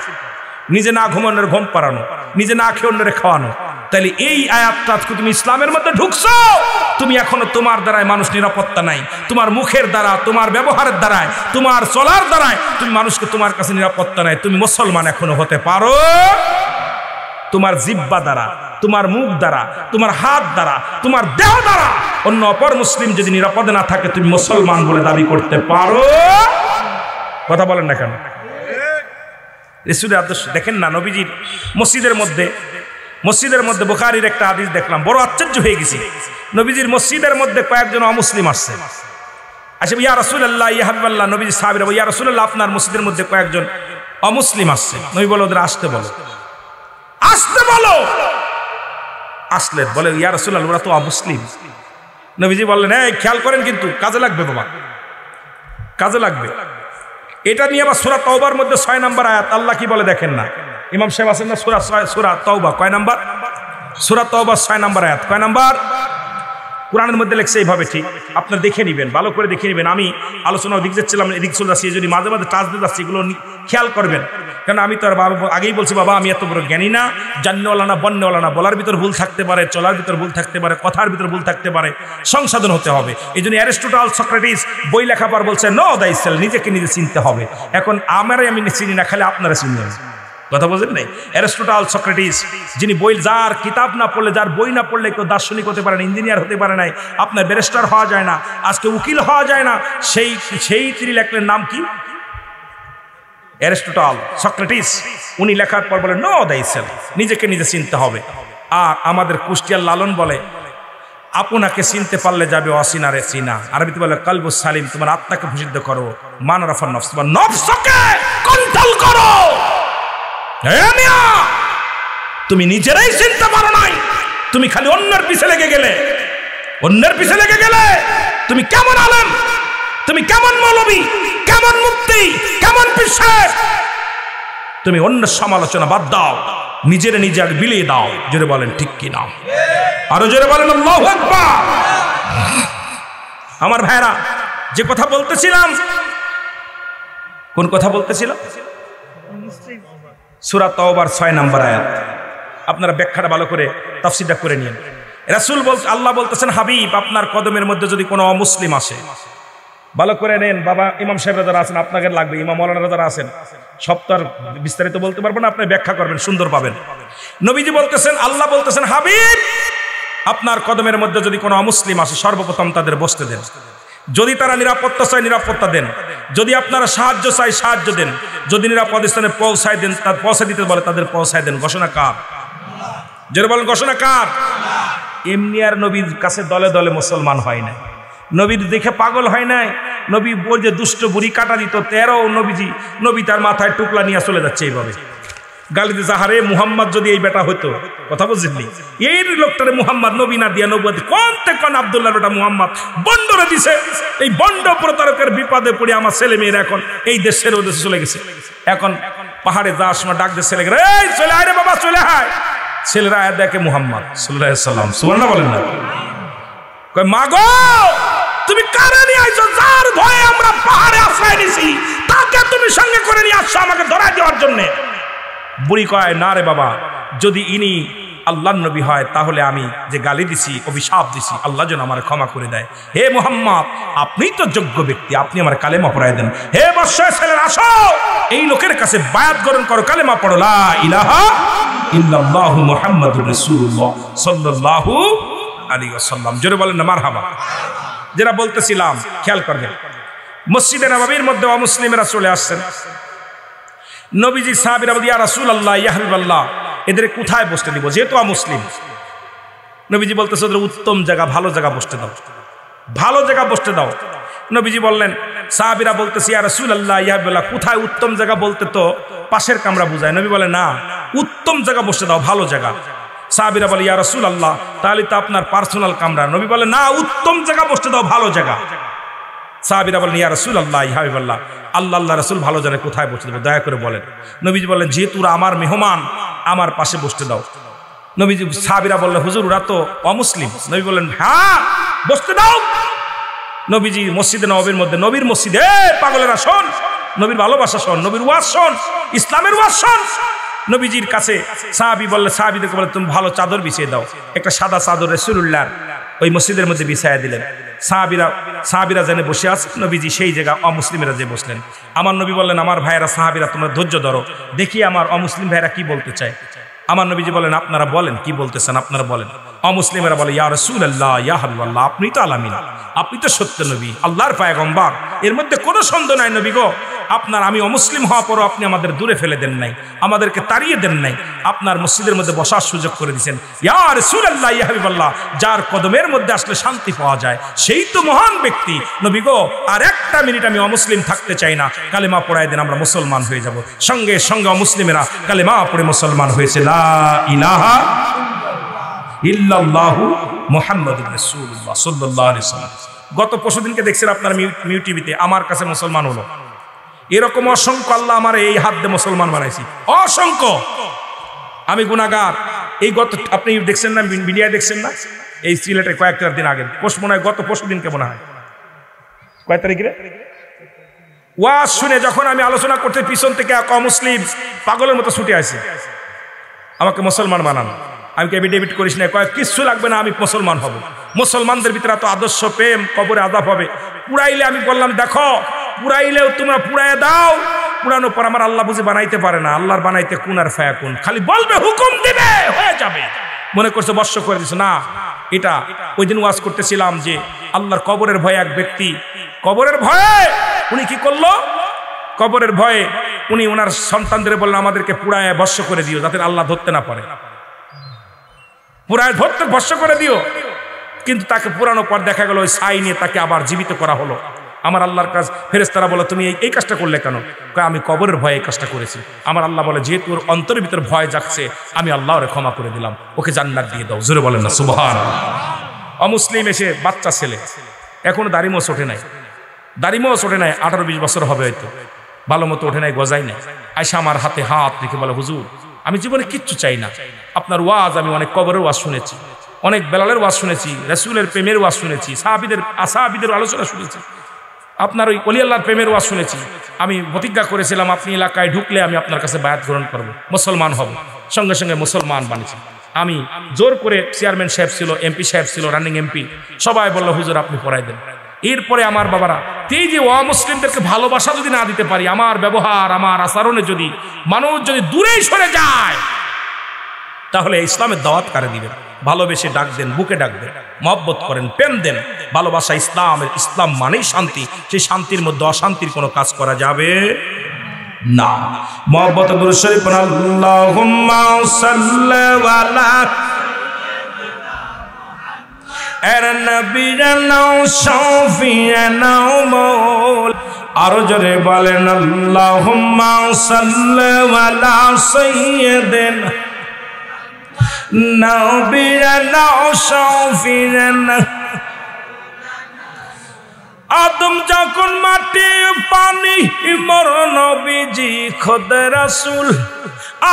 নিজে না ঘুম অন্যরে ঘুম পাড়ানো, নিজে না খেয়ে অন্যরে খাওয়ানো। তাহলে এই আয়াতটা তুমি ইসলামের মধ্যে ঢুকছো, তুমি এখনো তোমার দ্বারায় মানুষ নিরাপত্তা নাই, তোমার মুখের দ্বারা, তোমার ব্যবহারের দ্বারায়, তোমার চলার দ্বারায় তুমি মানুষকে, তোমার কাছে নিরাপত্তা নাই। তুমি মুসলমান এখনো হতে পারো তোমার জিহ্বা দ্বারা, তোমার মুখ দ্বারা, তোমার হাত দ্বারা, তোমার দেহ দ্বারা। অন্য অপর মুসলিম যদি নিরাপদে না থাকে, তুমি মুসলমান বলে দাবি করতে পারো? কথা বলেন না কেন? রাসূলের আদর্শ দেখেন না। নবীজির মসজিদের মধ্যে বুখারীর একটা হাদিস দেখলাম, বড় আশ্চর্য হয়ে গেছি। নবীজির মসজিদের মধ্যে কয়েকজন অমুসলিম আসছে। আচ্ছা, ইয়া রাসূলুল্লাহ, ইয়া হাবিবাল্লাহ, নবীজি সাহাবীরা, ইয়া রাসূলুল্লাহ, আপনার মসজিদের মধ্যে কয়েকজন অমুসলিম আসছে, নবী বলে ওদের আসতে বলো, আসতে বলো। আসলেন, বলে ইয়া রাসূলুল্লাহ ওরা তো অমুসলিম। নবীজি বললেন এই খেয়াল করেন কিন্তু কাজে লাগবে বাবা, কাজে লাগবে। এটা নিয়ে আবার সূরা তাওবার মধ্যে 6 নম্বর আয়াত আল্লাহ কি বলে দেখেন না, ইমাম সাহেব আছেন না, সূরা তাওবা কয় নাম্বার? সূরা তাওবা 6 নম্বর আয়াত কয় নাম্বার? কোরআনের মধ্যে লেখছে এইভাবে, ঠিক আপনারা দেখে নেবেন, ভালো করে দেখে নেবেন। আমি আলোচনা ওদিক যাচ্ছিলাম, এদিক চলে যাচ্ছি, যদি মাঝে মাঝে টাচ দিয়ে যাচ্ছি এগুলো খেয়াল করবেন, কারণ আমি তো আর আগেই বলছি বাবা আমি এত বড় জ্ঞানী না, জান্নেওয়ালা না বন্নেওয়ালা না, বলার ভিতর ভুল থাকতে পারে, চলার ভিতর ভুল থাকতে পারে, কথার ভিতর ভুল থাকতে পারে, সংশোধন হতে হবে। এই জন্য অ্যারিস্টটল সক্রেটিস বই লেখা পর বলছে নো দাই সেলফ, নিজেকে নিজে চিনতে হবে। এখন আমারই আমি চিনি না, খালি আপনারা চিনবেন, কথা বোঝেন নাই? অ্যারিস্টটল সক্রেটিস যিনি বই, যার কিতাব না পড়লে, যার বই না পড়লে কেউ দার্শনিক হতে পারে না, ইঞ্জিনিয়ার হতে পারে নাই, আপনার ব্যারিস্টার হওয়া যায় না, আজকে উকিল হওয়া যায় না, সেই তিনি লেখলেন নাম কি? Aristotle Socrates. উনি লেখার পর বলে নো দাই সেলফ, নিজেকে নিজে চিনতে হবে। আর আমাদের কুষ্টিয়ার লালন বলে আপনাকে চিনতে পারলে যাবে অসিনারে চিনা। আরবিতে বলে কলবুস সালিম, তোমার আত্মাকে প্রসিদ্ধ করো, মান রাফান নফস, তোমার নফসকে কন্ট্রোল করো। তুমি নিজেরাই চিনতে পারো নাই, তুমি খালি অন্যের পিছে লেগে গেলে, অন্যের পিছে লেগে গেলে। তুমি কেমন আলেম, তুমি কেমন মৌলবী, কেমন মুফতি, কেমন পীর সাহেব, তুমি অন্যের সমালোচনা বাদ দাও, নিজের নিজে আগে বিলিয়ে দাও। জোরে বলেন ঠিক কি না? আরো জোরে বলেন আল্লাহু আকবার। আমার ভাইরা, যে কথা বলতেছিলাম, কোন কথা বলতেছিলাম? সূরা তাওবার 6 নম্বর আয়াত। আপনারা ব্যাখ্যাটা ভালো করে তাফসীরটা করে নিন। রাসূল বলতে, আল্লাহ বলতেছেন হাবিব আপনার কদমের মধ্যে যদি কোনো অমুসলিম আসে, ভালো করে নেন বাবা। ইমাম সাহেবরা যারা আছেন আপনাকে লাগবে, ইমাম মাওলানারা যারা আছেন, সব তো আর বিস্তারিত বলতে পারবো না, আপনি ব্যাখ্যা করবেন, সুন্দর পাবেন। নবীজি বলতেছেন, আল্লাহ বলতেছেন হাবিব আপনার কদমের মধ্যে যদি কোনো অমুসলিম আসে, সর্বপ্রথম তাদের বসতে দেন। যদি তারা নিরাপত্তা চায় নিরাপত্তা দেন, যদি আপনারা সাহায্য চাই সাহায্য দেন, যদি নিরাপদ স্থানে পৌঁছায় দেন, তার পৌঁছে দিতে বলে তাদের পৌঁছায় দেন। ঘোষণা কার? যারা বলেন ঘোষণা কার? এমনি আর নবীর কাছে দলে দলে মুসলমান হয় না, নবীর দেখে পাগল হয় নাই। নবী বল যে দুষ্ট বুড়ি কাটা দিত 13 নবী তার মাথায় টুকলা নিয়ে চলে যাচ্ছে এইভাবে গালিতে, যাহারে মুহাম্মদ যদি এই বেটা হইতো, কথা বুঝলি, এই লোকটারে মুহাম্মদ নবী না দিয়া নবুয়ত কোন আব্দুল্লাহ বেটা মুহাম্মদ বন্ডরে দিছে। এই বন্ড প্রতারকের বিপদে পড়ে আমার ছেলে মেয়েরা এখন এই দেশের ও দেশে চলে গেছে। এখন পাহাড়ে যাওয়ার সময় ডাক দিয়ে ছেলে, এই চলে আয় রে বাবা চলে আয়। ছেলেরা আয় দেখে মুহাম্মদ সাল্লাল্লাহু আলাইহি সাল্লাম, সুবহানাল্লাহ বলেন না? কয় মা গো তুমি কারে নিয়ে আইছো, যার ভয়ে আমরা পাহাড়ে আশ্রয় নিছি তাকে তুমি সঙ্গে করে নিয়ে আসছো আমাকে ধরায় দেওয়ার জন্য। বুড়ি কয় না রে বাবা, যদি ইনি আল্লাহর নবী হয় তাহলে আমি যে গালি দিছি, অভিশাপ দিছি, আল্লাহ যেন আমার ক্ষমা করে দেয়। হে মুহাম্মদ আপনিই তো যোগ্য ব্যক্তি, আপনি আমার কালেমা পড়ায় দেন। হে বৎসের ছেলেরা আসো, এই লোকের কাছে বায়াত গ্রহণ করো, কালেমা পড়ো, লা ইলাহা ইল্লাল্লাহু মুহাম্মাদুর রাসূলুল্লাহ সাল্লাল্লাহু আলাইহি ওয়াসাল্লাম। জোরে বলেন না মারহাবা। যেটা বলতেছিলাম খেয়াল করবেন, মসজিদে নববীর মধ্যে অমুসলিমেরা চলে আসছেন। নবীজি সাহাবীরা বলে ইয়া রাসূলুল্লাহ ইয়া হাবিবাল্লাহ এদের কোথায় বসতে দিব, যেহেতু অমুসলিম। নবীজি বলতেছে ওদের উত্তম জায়গা, ভালো জায়গা বসতে দাও, ভালো জায়গা বসতে দাও। নবীজি বললেন, সাহাবীরা বলতেছে ইয়া রাসূলুল্লাহ ইয়া হাবিবাল্লাহ কোথায় উত্তম জায়গা, বলতে তো পাশের কামরা বুঝায়। নবী বলে না, উত্তম জায়গা বসতে দাও, ভালো জায়গা। সাহাবীরা বলে ইয়া রাসূলুল্লাহ তাহলে তো আপনার পার্সোনাল কামরা। নবী বলে না, উত্তম জায়গা বসতে দাও, ভালো জায়গা। সাহাবীরা বলেন ইয়া রাসূলুল্লাহ ইয়া হাবিবাল্লাহ আল্লাহ রাসূল ভালো জায়গায় কোথায় বসতে দেবে দয়া করে বলেন। নবীজি বললেন যেহেতু ওরা আমার মেহমান আমার পাশে বসতে দাও। নবীজি, সাহাবীরা বললেন হুজুর ওরা তো অমুসলিম। নবী বললেন হ্যাঁ বসতে দাও। নবীজি মসজিদে নববীর মধ্যে, নবীর মসজিদে পাগলেরা শোন, নবীর ভালোবাসা শোন, নবীর ওয়াজ শোন, ইসলামের ওয়াজ শোন। নবীজির কাছে সাহাবী বললে, সাহাবীদেরকে বলে তুমি ভালো চাদর বিছিয়ে দাও। একটা সাদা চাদর রাসূলুল্লাহ ওই মসজিদের মধ্যে বিছায়া দিলেন। সাহাবীরা জেনে বসে আছে, নবীজি সেই জায়গা অমুসলিমেরা যে বসলেন। আমার নবী বললেন আমার ভাইয়েরা সাহাবীরা তোমরা ধৈর্য ধরো, দেখি আমার অমুসলিম ভাইয়েরা কি বলতে চায়। আমার নবীজি বলেন আপনারা বলেন কি বলতেছেন, আপনারা বলেন। অমুসলিমেরা বলে ইয়া রাসূলুল্লাহ ইয়া হাবিবাল্লাহ আপনি তো আলামিন, আপনি তো সত্য নবী, আল্লাহর পয়গম্বর, এর মধ্যে কোনো সন্দেহ নাই নবী গো। আপনার আমি অমুসলিম হওয়া পরও আপনি আমাদের দূরে ফেলে দেন নাই, আমাদেরকে তাড়িয়ে দেন নাই, আপনার মসজিদের মধ্যে বসার সুযোগ করে দিয়েছেন। ইয়া রাসূলুল্লাহ, ইয়া হাবিবাল্লাহ, যার কদমের মধ্যে আসলে শান্তি পাওয়া যায় সেই তো মহান ব্যক্তি। নবী গো, আর একটা মিনিট আমি অমুসলিম থাকতে চাই না, কালেমা পড়ায় দেন, আমরা মুসলমান হয়ে যাব। সঙ্গে সঙ্গে অমুসলিমেরা কালেমা পড়ে মুসলমান হয়েছে, লা ইলাহা ইল্লাল্লাহু মুহাম্মাদুর রাসূলুল্লাহ সাল্লাল্লাহু আলাইহি ওয়াসাল্লাম। গত পরশুদিনকে দেখছেন আপনার মিউ টিভিতে, আমার কাছে মুসলমান হলো। এরকম অসংখ্য আল্লাহ আমার এই হাত দিয়ে মুসলমান বানাইছি, অসংখ্য। আমি গুনাহগার। এই গত আপনি দেখছেন না, মিডিয়ায় দেখছেন না, এই সিলেটে কয়েকটা দিন আগে মনে হয় গত পরশুদিনকে মনে হয় কয় তারিখে ওয়াজ শুনে যখন আমি আলোচনা করতে পিছন থেকে এক অমুসলিম পাগলের মতো ছুটে আসে, আমাকে মুসলমান বানান। আমি কে এফিডেভিট করিস না, কয়েক কিচ্ছু লাগবে না, আমি মুসলমান হব। মুসলমানদের ভিতরে এত আদর্শ প্রেম, কবরে আযাব হবে। পুরাইলে আমি বললাম দেখো, পুরাইলেও তোমরা পুরাইয়া দাও, পুরানো পর আমার আল্লাহ বুঝে বানাইতে পারে না, আল্লাহর বানাইতে কুন আর ফায়াকুন, খালি বলবে হুকুম দিবে হয়ে যাবে। মনে করছে বর্ষ করে দিছে না। এটা ওই দিন ওয়াজ করতেছিলাম যে আল্লাহর কবরের ভয়ে এক ব্যক্তি, কবরের ভয়ে উনি কি করলো, কবরের ভয়ে উনি ওনার সন্তানদের বললেন আমাদেরকে পুরায় বর্ষ করে দিও, যাতে আল্লাহ ধরতে না পারে, পুরায় ধরতে বর্ষ করে দিও। কিন্তু তাকে পুরানো পর দেখা গেল ওই ছাই নিয়ে তাকে আবার জীবিত করা হলো। আমার আল্লাহর কাজ ফেরেশতারা বলে তুমি এই কাজটা করলে কেন? আমি কবরের ভয়ে এই কাজটা করেছি। আমার আল্লাহ বলে যেহেতু ওর অন্তরের ভিতর ভয় জাগছে, আমি আল্লাহ ওরে ক্ষমা করে দিলাম, ওকে জান্নাত দিয়ে দাও। জোরে বলেন না সুবহানাল্লাহ। অমুসলিম এসে বাচ্চা ছেলে, এখনো দাড়িমোছ ওঠে নাই, দাড়িমোছ ওঠে নাই, 18-20 বছর হবে হয়তো, ভালো মতো ওঠে নাই, গজাই নাই। আয়সা আমার হাতে হাত রেখে বলে হুজুর আমি জীবনে কিচ্ছু চাই না, আপনার ওয়াজ আমি অনেক কবরের ওয়াজ শুনেছি, অনেক বেলালের ওয়াজ শুনেছি, রাসূলের প্রেমের ওয়াজ শুনেছি, সাহাবীদের আলোচনা শুনেছি, আপনার ওই ওলি আল্লাহর প্রেমের ওয়াজ শুনেছি। আমি প্রতিজ্ঞা করেছিলাম আপনি এলাকায় ঢুকলে আমি আপনার কাছে বায়াত গ্রহণ করব, মুসলমান হব। সঙ্গে সঙ্গে মুসলমান বানিয়েছি। আমি জোর করে, চেয়ারম্যান সাহেব ছিল, এমপি সাহেব ছিল, রানিং এমপি, সবাই বললো হুজুর আপনি পড়াই দেন। এরপরে আমার বাবারা, এই যে অমুসলিমদেরকে ভালোবাসা যদি না দিতে পারি, আমার ব্যবহার আমার আচরণে যদি মানুষ যদি দূরেই সরে যায়, তাহলে ইসলামের দাওয়াত কারে দিবেন? ভালোবেসে ডাক দেন, বুকে ডাক দেন, মহব্বত করেন, প্রেম দেন, ভালোবাসা ইসলাম মানেই শান্তি। সেই শান্তির মধ্যে অশান্তির কোনো কাজ করা যাবে না। মহব্বত দুরূদ শরীফ আল্লাহুম্মা সাল্লি আলা নবিয়িনা শাফিয়িনা মাওল, আরো জোরে বলেন আল্লাহুম্মা সাল্লি আলা সাইয়্যিদিনা নবিয়িনা শাফিয়িনা। আদম যখন মাটি পানি মোর নবীজি খোদ রাসূল,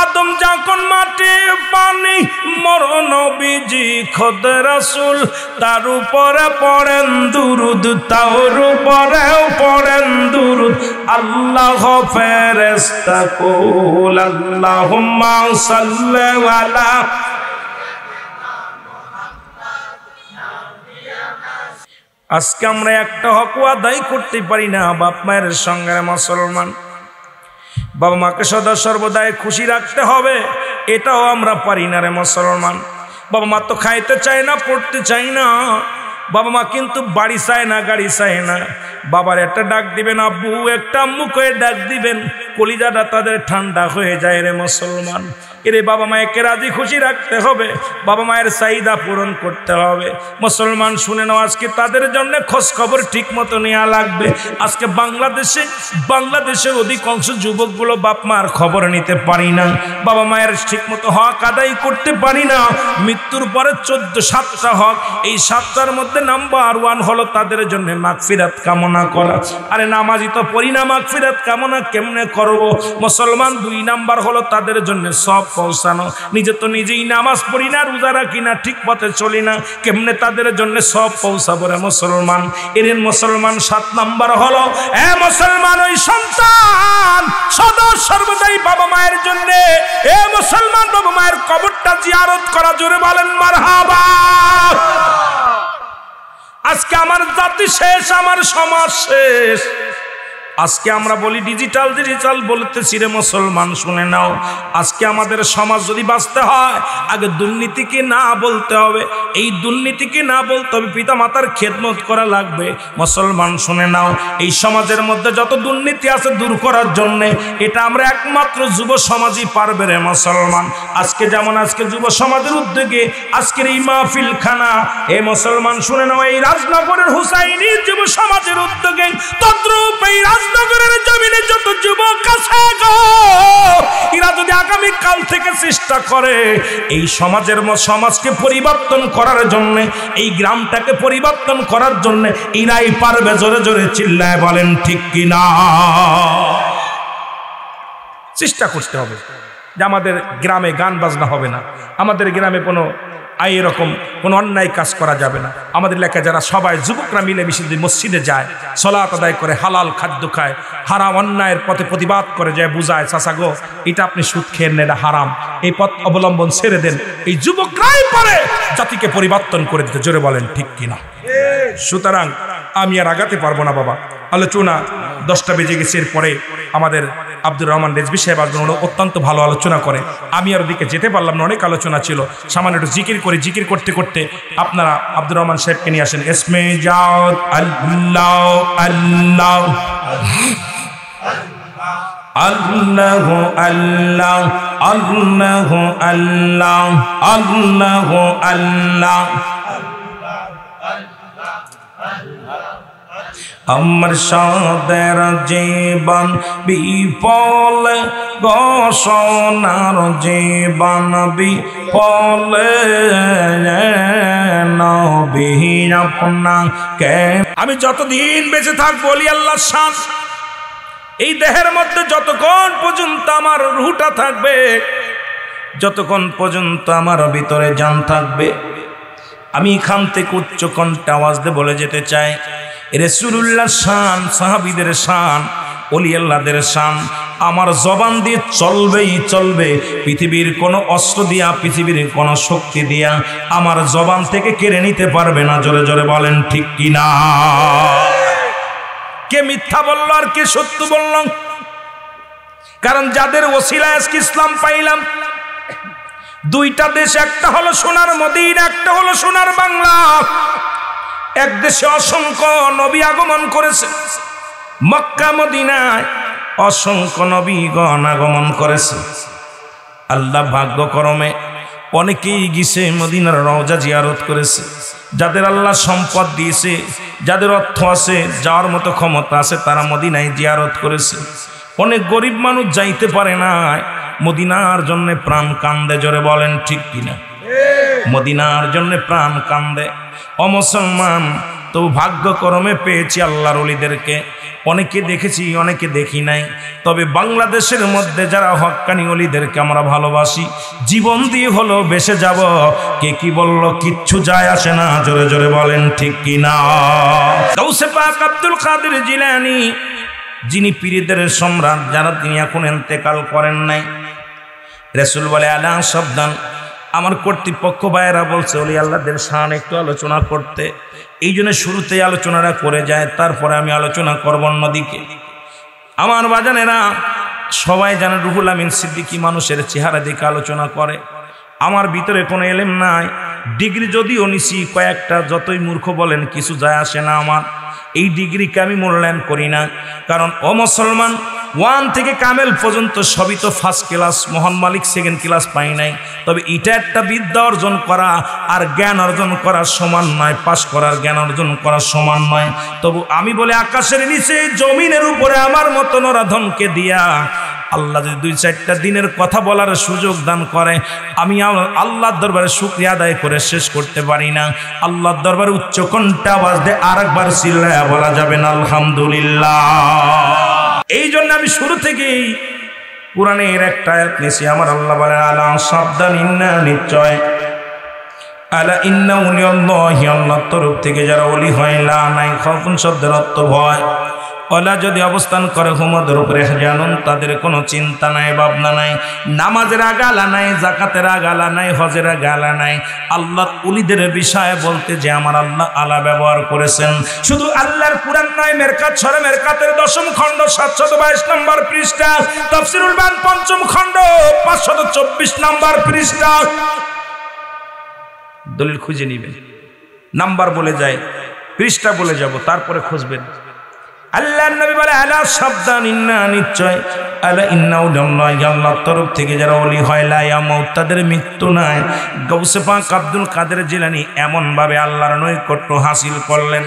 আদম যখন মাটি পানি মোর নবীজি খোদ রাসূল, তার উপরে পড়েন দুরুদ, তার উপরেও পড়েন দুরুদ। আল্লাহ ফেরেশতা কুল আল্লাহুম্মা সাল্লি আলা। আজকে আমরা একটা হক আদায় করতে পারি না বাপ মায়ের সঙ্গে। মুসলমান বাবা মাকে সদা সর্বদাই খুশি রাখতে হবে, এটাও আমরা পারি না রে মুসলমান। বাবা মা তো খাইতে চায় না, পড়তে চায় না, বাবা মা কিন্তু বাড়ি চায় না, গাড়ি চায় না। বাবার একটা ডাক দিবেন আব্বু, একটা আম্মু করে ডাক দিবেন, কলিজাটা তাদের ঠান্ডা হয়ে যায় রে মুসলমান। এরে বাবা মায়েকে রাজি খুশি রাখতে হবে, বাবা মায়ের চাহিদা পূরণ করতে হবে। মুসলমান শুনে নাও, আজকে তাদের জন্য খোঁজ খবর ঠিক মতো নেওয়া লাগবে। আজকে বাংলাদেশের অধিকাংশ যুবকগুলো বাপ মার খবর নিতে পারি না, বাবা মায়ের ঠিক মতো হক আদায় করতে পারি না। মৃত্যুর পরে 7টা হক, এই 7টার মধ্যে নাম্বার 1 হলো তাদের জন্য মাগফিরাত কামনা করা। আরে নামাজি তো পড়ি না, মাগফিরাত কামনা কেমনে করব? মুসলমান 2 নাম্বার হলো তাদের জন্য সব পৌঁছানো। নিজে তো নিজেই নামাজ পড়ি না, রোজা রাখি না, ঠিক পথে চলি না, কেমনে তাদের জন্য সব পৌঁছাবো রে মুসলমান? এর মুসলমান 7 নাম্বার হলো, মুসলমান ওই সন্তান সদা সর্বদাই বাবা মায়ের জন্য, মুসলমান বাবা মায়ের কবরটা জিয়ারত করা। জোরে বলেন মারহাবা। আজকে আমার জাতি শেষ, আমার সমাজ শেষ। আজকে আমরা বলি ডিজিটাল ডিজিটাল বলতেছি রে মুসলমান, শুনে নাও, আজকে আমাদের সমাজ যদি বাঁচতে হয় আগে দুর্নীতিকে না বলতে হবে। এই দুর্নীতিকে না বলতে হবে, পিতা মাতার খেদমত করা লাগবে। মুসলমান শুনে নাও, এই সমাজের মধ্যে যত দুর্নীতি আছে দূর করার জন্য এটা আমরা একমাত্র যুব সমাজই পারবে রে মুসলমান। আজকে যেমন আজকে যুব সমাজের উদ্যোগে আজকের এই মাহফিল খানা, এই মুসলমান শুনে নাও, এই রাজনগরের হুসাইনি যুব সমাজের উদ্যোগে তদ্রূপ এই রাজনগরের জমিনে যত যুবক আছে গো, এরা যদি আগামী কাল থেকে চেষ্টা করে এই সমাজকে পরিবর্তন করার জন্য, এই গ্রামটাকে পরিবর্তন করার জন্য এরাই পারবে। জোরে জোরে চিল্লায় বলেন ঠিক কিনা? চেষ্টা করতে হবে যে আমাদের গ্রামে গান বাজনা হবে না, আমাদের গ্রামে কোনো এরকম কোনো অন্যায় কাজ করা যাবে না। আমাদের এলাকায় যারা সবাই যুবকরা মিলেমিশে যদি মসজিদে যায়, সালাত আদায় করে, হালাল খাদ্য খায়, হারাম অন্যায়ের পথে প্রতিবাদ করে যায়, বুঝায় চাচা গো এটা আপনি সুদ খেয়েন না, এটা হারাম, এই পথ অবলম্বন ছেড়ে দেন, এই যুবকরাই পারে জাতিকে পরিবর্তন করে দিতে। জোরে বলেন ঠিক কিনা? সুতরাং আমি আর আগাতে পারবো না বাবা, আলোচনা 10টা বেজে গেছে। এরপরে আমাদের আব্দুর রহমান রেজভী সাহেব আসবেন, অত্যন্ত ভালো আলোচনা করে। আমি আর ওদিকে যেতে পারলাম না, অনেক আলোচনা ছিল, সামান্য একটু জিকির করে, জিকির করতে করতে আপনারা আব্দুর রহমান সাহেবকে নিয়ে আসেন। ইসমে জাত আল্লাহ আল্লাহ আল্লাহ আল্লাহ আল্লাহ আল্লাহ আল্লাহ আল্লাহ। আমার সাদের জীবন বিফল গো, সোনার জীবন বিফল নবী আপনাকে। আমি যতদিন বেঁচে থাকবো বলি আল্লাহর শান, এই দেহের মধ্যে যতক্ষণ পর্যন্ত আমার রুহটা থাকবে, যতক্ষণ পর্যন্ত আমার ভিতরে জান থাকবে, আমি এখান থেকে উচ্চ কণ্ঠে আওয়াজ দিয়ে বলে যেতে চাই, রাসূলুল্লাহর শান, সাহাবীদের শান, ওলি আল্লাহদের শান আমার জবান দিয়ে চলবেই চলবে। পৃথিবীর কোনো অস্ত্র দিয়া, পৃথিবীর কোনো শক্তি দিয়া আমার জবান থেকে কেড়ে নিতে পারবে না। জোরে জোরে বলেন ঠিক কিনা? কে মিথ্যা বলল আর কে সত্য বলল? কারণ যাদের ওসিলায় আজকে ইসলাম পাইলাম, দুইটা দেশ, একটা হলো সোনার মদিনা, একটা হলো সোনার বাংলা। এক দেশে অসংখ্য নবী আগমন করেছে, মক্কা মদিনায় অসংখ্য নবীগণ আগমন করেছে। আল্লাহ ভাগ্যক্রমে অনেকেই গিয়েছে মদিনার রওজা জিয়ারত করেছে। যাদের আল্লাহ সম্পদ দিয়েছে, যাদের অর্থ আছে, যাওয়ার মতো ক্ষমতা আছে, তারা মদিনায় জিয়ারত করেছে। অনেক গরিব মানুষ যাইতে পারে না, মদিনার জন্য প্রাণ কান্দে। জোরে বলেন ঠিক কিনা? মদিনার জন্য প্রাণ কান্দে। ও মুসলমান, তো ভাগ্যক্রমে পেয়েছি আল্লাহর ওলিদেরকে। অনেকে দেখেছি, অনেকে দেখি নাই, তবে বাংলাদেশের মধ্যে যারা হক্কানি ওলিদেরকে আমরা ভালোবাসি, জীবন দিয়ে হলো বেসে যাব। কে কি বলল কিচ্ছু যায় আসে না। জোরে জোরে বলেন ঠিক কিনা? গাউসে পাক আব্দুল কাদের জিলানী, যিনি পীরদের সম্রাট, যারা তিনি এখন ইন্তেকাল করেন নাই, রাসূল বলে আলা সাবধান, আমার কর্তৃপক্ষ ভাইয়েরা বলছে ওলি আল্লাহদের শান একটু আলোচনা করতে, এই জন্য শুরুতেই আলোচনাটা করে যায়, তারপরে আমি আলোচনা করব অন্যদিকে। আমার বাজানেরা সবাই জানে রুহুল আমিন সিদ্দিকী মানুষের চেহারা দেখে আলোচনা করে। আমার ভিতরে কোনো এলেম নাই, ডিগ্রি যদিও নিছি কয়েকটা, যতই মূর্খ বলেন কিছু যায় আসে না। আমার এই ডিগ্রিকে আমি মূল্যায়ন করি না, কারণ ও মুসলমান, 1 থেকে কামেল পর্যন্ত সবই তো ফার্স্ট ক্লাস, মোহন মালিক সেকেন্ড ক্লাস পাই নাই। তবে এটা একটা বিদ্যা অর্জন করা আর জ্ঞান অর্জন করার সমান নয়, পাশ করার জ্ঞান অর্জন করার সমান নয়। তবু আমি বলে আকাশের নিচে জমিনের উপরে আমার মতো নরাধনকে দিয়া আল্লাহ যদি 2-4টা দিনের কথা বলার সুযোগ দান করে, আমি আল্লাহর দরবারে শুকরিয়া আদায় করে শেষ করতে পারি না। আল্লাহর দরবারে উচ্চ কণ্ঠে আওয়াজ দিয়ে আরেকবার চিল্লায়া বলা যাবে না আলহামদুলিল্লাহ। এই জন্য আমি শুরু থেকেই কোরআনের একটা আয়াত নিয়েছি। আমার আল্লাহ বলে আলা সাবধান, ইন্না নিশ্চয়, আলা ইন্না উলিয়াল্লাহি, আল্লাহর তরফ থেকে যারা ওলি হয়, লা নাই খাউফুন শব্দের অর্থ ভয়, ওলা যদি অবস্থান করে হুমদের উপরে জানুন, তাদের কোনো চিন্তা নাই, ভাবনা নাই, নামাজের আগালা নাই, জাকাতের আগালা নাই, হজের আগালা নাই। আল্লাহর ওলিদের বিষয়ে বলতে যে আমার আল্লাহ আলা ব্যবহার করেছেন। শুধু আল্লাহর কুরআন নয়, মেরকাত সরে মেরকাতের 10ম খণ্ড 722 নম্বর পৃষ্ঠা, তাফসীরুল বায়ান 5ম খণ্ড 524 নম্বর পৃষ্ঠা। দলিল খুঁজে নিবেন, নাম্বার বলে যায়, পৃষ্ঠা বলে যাব, তারপরে খুঁজবেন। আল্লাহর নবী বলে আলা সাবধান, ইন্না নিশ্চয়, আলা ইন্নাউ জান্নাহ, আল্লাহর তরফ থেকে যারা ওলি হয় লা ইয়ামুত, তাদের মৃত্যু নাই। গাউসে পাক আব্দুল কাদের জিলানী এমন ভাবে আল্লাহর নৈকট্য হাসিল করলেন,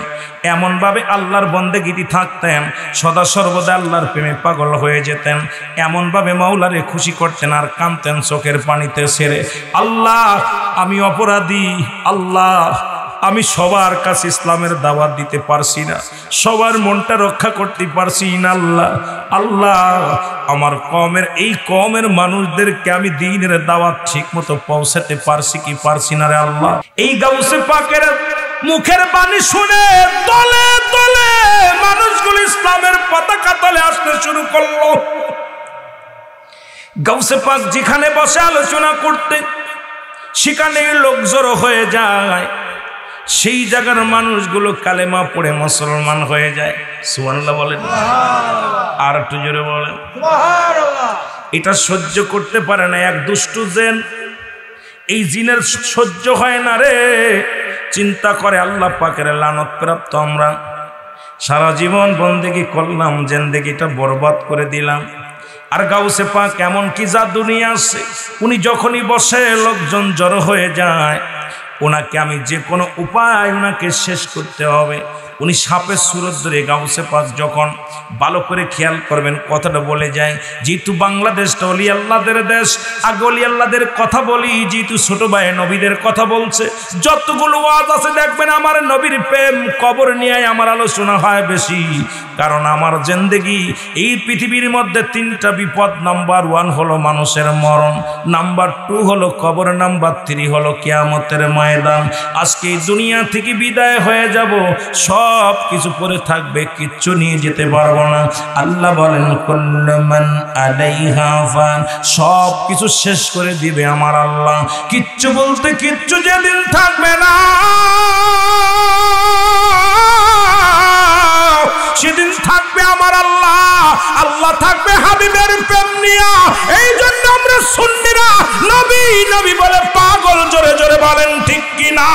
এমন ভাবে আল্লাহর বন্দেগীতে থাকতেন, সদা সর্বদা আল্লাহর প্রেমে পাগল হয়ে যেতেন, এমন ভাবে মাওলারে খুশি করতেন আর কাঁদতেন চোখের পানিতে ছেড়ে, আল্লাহ আমি অপরাধী, আল্লাহ আমি সবার কাছে ইসলামের দাওয়াত দিতে পারছি না, সবার মনটা রক্ষা করতে পারছি না, আল্লাহ আল্লাহ আমার কওমের এই কওমের মানুষদেরকে আমি দ্বীনের দাওয়াত ঠিকমতো পৌঁছাতে পারছি কি পারছি না রে আল্লাহ। এই গাউসে পাকের মুখের বাণী শুনে দলে দলে মানুষগুলো ইসলামের পতাকা তলে আসতে শুরু করলো। গাউসে পাক যেখানে বসে আলোচনা করতে, সেখানে লোক জড়ো হয়ে যায়, সেই জায়গার মানুষগুলো কালেমা পড়ে মুসলমান হয়ে যায়। সুবহানাল্লাহ বলেন, আর একটু জোরে বলেন সুবহানাল্লাহ। এটা সহ্য করতে পারে না এক দুষ্ট জিন, এই জিনের সহ্য হয় না রে, চিন্তা করে আল্লাহ পাকের লানত প্রাপ্ত আমরা, সারা জীবন বন্দেগী করলাম, জিন্দেগিটা বরবাদ করে দিলাম। আর গাউসে পাক এমন কি জাদু নিয়ে আসে, উনি যখনই বসে লোকজন জড়ো হয়ে যায়, ওনাকে আমি যে কোনো উপায় ওনাকে শেষ করতে হবে। উনি সাপের সুরত ধরে গাউসে পাক যখন ভালো করে খেয়াল করবেন কথাটা বলে যায়, যেহেতু বাংলাদেশটা অলি আল্লাহদের দেশ, আগে অলি আল্লাহদের কথা বলি, যেহেতু ছোট ভাই নবীদের কথা বলছে, যতগুলো ওয়াজ আছে দেখবেন আমার নবীর প্রেম কবর নিয়ে আমার আলোচনা হয় বেশি, কারণ আমার জিন্দেগি এই পৃথিবীর মধ্যে 3টা বিপদ, নাম্বার 1 হলো মানুষের মরণ, নাম্বার 2 হলো কবর, নাম্বার 3 হলো কিয়ামতের ময়দান। আজকে এই দুনিয়া থেকে বিদায় হয়ে যাব, সব কিছু পরে থাকবে, কিচ্ছু নিয়ে যেতে পারবো না। আল্লাহ বলেন কুল্লু মান আলাইহা ফান, সব কিছু শেষ করে দিবে আমার আল্লাহ, কিচ্ছু বলতে কিচ্ছু যেদিন থাকবে না, সেদিন থাকবে আমার আল্লাহ, আল্লাহ থাকবে হাবিবের প্রেম নিয়া। এই জন্য আমরা সুন্নিরা নবী নবী বলে পাগল, জোরে জোরে বলেন ঠিক কি না।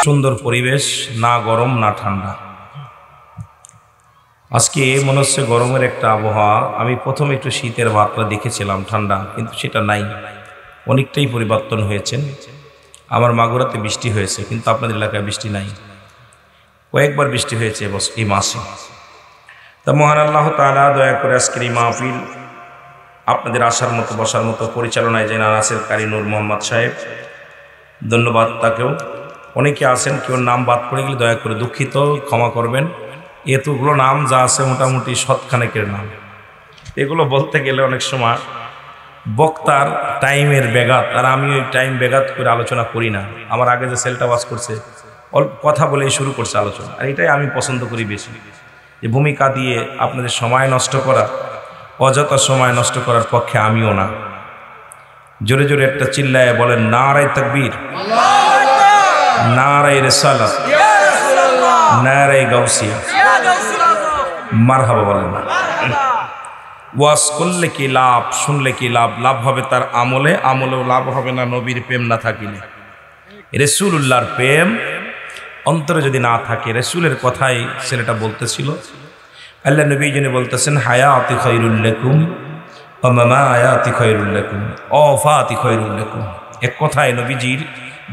সুন্দর পরিবেশ, না গরম না ঠান্ডা। আজকে মনে হচ্ছে গরমের একটা আবহাওয়া। আমি প্রথমে একটু শীতের মাত্রা দেখেছিলাম, ঠান্ডা, কিন্তু সেটা নাই, অনেকটাই পরিবর্তন হয়েছে। আমার মাগুরাতে বৃষ্টি হয়েছে, কিন্তু আপনাদের এলাকায় বৃষ্টি নাই, কয়েকবার বৃষ্টি হয়েছে এই মাসে। তা মহান আল্লাহ তাআলা দয়া করে আজকের এই মাহফিল আপনাদের আসার মতো বসার মতো পরিচালনায় যে নাসির কারি নূর মোহাম্মদ সাহেব, ধন্যবাদ তাকেও। অনেকে আছেন, কেউ নাম বাদ পড়ে গেলে দয়া করে দুঃখিত, ক্ষমা করবেন। এতগুলো নাম যা আছে মোটামুটি শতখানেকের নাম, এগুলো বলতে গেলে অনেক সময় বক্তার টাইমের ব্যাঘাত, আর আমি ওই টাইম ব্যাঘাত করে আলোচনা করি না। আমার আগে যে সেলটা ওয়াজ করছে অল্প কথা বলে শুরু করছে আলোচনা, আর এটাই আমি পছন্দ করি বেশি, যে ভূমিকা দিয়ে আপনাদের সময় নষ্ট করা, অযথা সময় নষ্ট করার পক্ষে আমিও না। জোরে জোরে একটা চিল্লায় বলেন নারায়ে তাকবীর, নারায়ে রিসালাত, নারায়ে গাউসিয়া, মারহাবা বলেন না। ওয়াজ করলে কি লাভ, শুনলে কি লাভ? লাভ হবে তার আমলে, আমলেও লাভ হবে না নবীর প্রেম না থাকিলে। রাসূলুল্লাহর প্রেম অন্তরে যদি না থাকে, রাসূলের কথাই ছেলেটা বলতেছিল, আল্লাহ নবী যিনি বলতেছেন হায়াতি খায়রুল লাকুম ওয়া মামায়াতি খায়রুল লাকুম ওয়া ওয়াফাতি খায়রুল লাকুম। এক কথায় নবীজির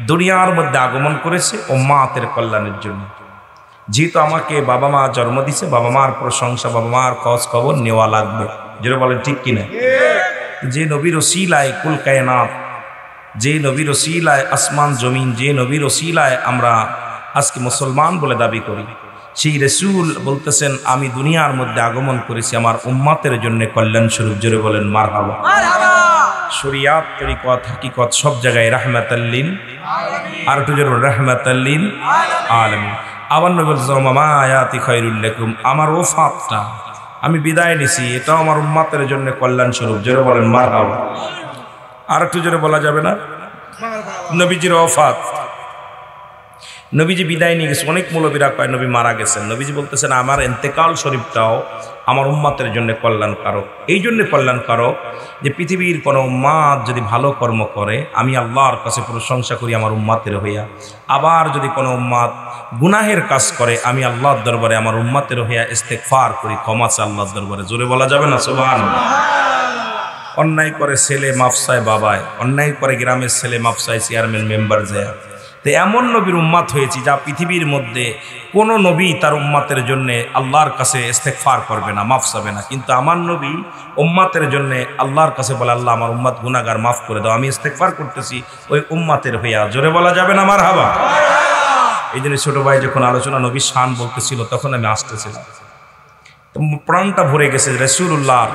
দুনিয়ার মধ্যে আগমন করেছে উম্মাতের কল্যাণের জন্য। যেহেতু আমাকে বাবা মা জন্ম দিছে, বাবা মার প্রশংসা, বাবা মার খোঁজ খবর নেওয়া লাগবে, যেটা বলেন ঠিক কিনা। যে নবীর ওসিলায় কুল কায়নাত, যে নবীর ওসিলায় আসমান জমিন, যে নবীর ওসিলায় আমরা আজকে মুসলমান বলে দাবি করি, সেই রাসূল বলতেছেন আমি দুনিয়ার মধ্যে আগমন করেছি আমার উম্মতের জন্য কল্যাণ স্বরূপ। জোরে বলেন মারহাবা। শরিয়াত, তরিকত, হাকিকত সব জায়গায় রাহমাতাল লিল আলামিন, আর একটু জোরে রাহমাতাল লিল আলামিন। আবার নবী বলতেছেন মামা আয়াতি খায়রুল লাকুম, আমার ওফাতটা আমি বিদায় নিছি এটাও আমার উম্মতের জন্য কল্যাণ স্বরূপ। জোরে বলেন মারহাবা। আর একটু জোরে বলা যাবে না? নবীজির ওফাত, নবীজি বিদায় নিয়ে গেছে। অনেক মৌলবীরা কয় নবী মারা গেছেন। নবীজি বলতেছেন আমার ইন্তেকাল শরীফটাও আমার উম্মতের জন্য কল্যাণকারক। এই জন্য কল্যাণকারক যে পৃথিবীর কোনো উম্মাত যদি ভালো কর্ম করে আমি আল্লাহর কাছে প্রশংসা করি আমার উম্মাতের হইয়া, আবার যদি কোনো উম্মাত গুনাহের কাজ করে আমি আল্লাহর দরবারে আমার উম্মাতের হইয়া ইস্তেগফার করি, ক্ষমা চাই আল্লাহর দরবারে। জোরে বলা যাবে না সুবহানাল্লাহ? অন্যায় করে ছেলে মাফসায় বাবায়, অন্যায় করে গ্রামের ছেলে মাফসায় চেয়ারম্যান মেম্বার যায়। তো এমন নবীর উম্মাত হয়েছি যা পৃথিবীর মধ্যে কোনো নবী তার উম্মাতের জন্য আল্লাহর কাছে ইস্তেগফার করবে না, মাফ চাবে না। কিন্তু আমার নবী উম্মাতের জন্য আল্লাহর কাছে বলে আল্লাহ আমার উম্মাত গুনাহগার মাফ করে দাও, আমি ইস্তেগফার করতেছি ওই উম্মাতের হইয়া। জোরে বলা যাবে না মারহাবা? এই জন্য ছোট ভাই যখন আলোচনা নবীর শান বলতেছিল তখন আমি আসতেছিলাম, প্রাণটা ভরে গেছে রাসূলুল্লাহর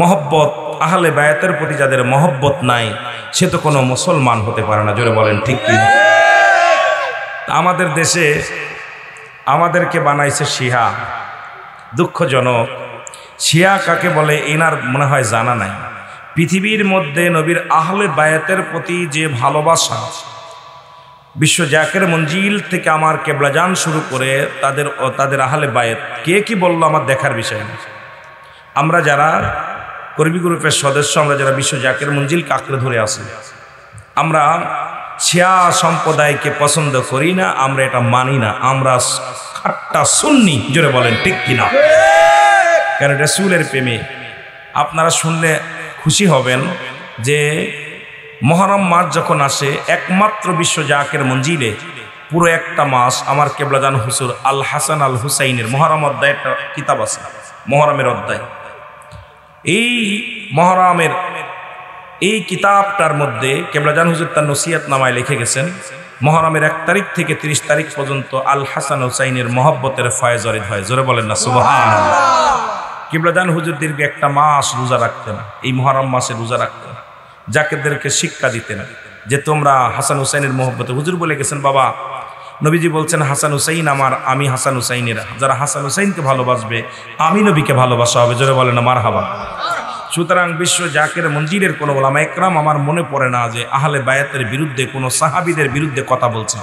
মহব্বত। আহলে বায়াতের প্রতি যাদের মহব্বত নাই সে তো কোনো মুসলমান হতে পারে না। জোরে বলেন ঠিক কি? আমাদের দেশে আমাদেরকে বানাইছে শিয়া। দুঃখজনক, শিয়া কাকে বলে এনার মনে হয় জানা নাই। পৃথিবীর মধ্যে নবীর আহলে বায়াতের প্রতি যে ভালোবাসা, বিশ্ব জাকের মঞ্জিল থেকে আমার কেবলাজান শুরু করে তাদের আহলে বায়াত কে কি বললো আমার দেখার বিষয় না। আমরা যারা কর্মী গ্রুপের সদস্য, আমরা যারা বিশ্ব জাকের মঞ্জিলকে আঁকড়ে ধরে আছি, আমরা শিয়া সম্প্রদায়কে পছন্দ করি না, আমরা এটা মানি না, আমরা খাট্টা সুন্নি। জোরে বলেন ঠিক কিনা? কারণ রাসূলের প্রেমে আপনারা শুনলে খুশি হবেন যে মুহররম মাস যখন আসে একমাত্র বিশ্ব জাকের মঞ্জিলে পুরো একটা মাস আমার কেবলাজান হুজুর আল হাসান আল হুসাইনের মুহররম অধ্যায় একটা কিতাব আছে, মুহররমের অধ্যায়। এই মুহররমের এই কিতাবটার মধ্যে কেবলাজান হুজুর তার নসিহত নামায় লিখে গেছেন মুহররমের 1 তারিখ থেকে 30 তারিখ পর্যন্ত আল হাসান হুসাইনের মহব্বতের ফয়েজ ওয়ারিদ হয়। জোরে বলেন না সুবহানাল্লাহ? কেবলাজান হুজুর দীর্ঘ একটা মাস রোজা রাখতেন, এই মুহররম মাসে রোজা রাখতেন, জাকেরদেরকে শিক্ষা দিতেন যে তোমরা হাসান হুসাইনের মহব্বতে। হুজুর বলে গেছেন বাবা, নবীজি বলছেন হাসান হুসাইন আমার, আমি হাসান হুসাইনের। যারা হাসান হুসাইনকে ভালোবাসবে আমি নবীকে ভালোবাসা হবে। জোরে বলেন না মারহাবা? সুতরাং বিশ্ব জাকের মঞ্জিলের কোনো ওলামা একরাম আমার মনে পড়ে না যে আহলে বায়াতের বিরুদ্ধে কোনো সাহাবীদের বিরুদ্ধে কথা বলছে।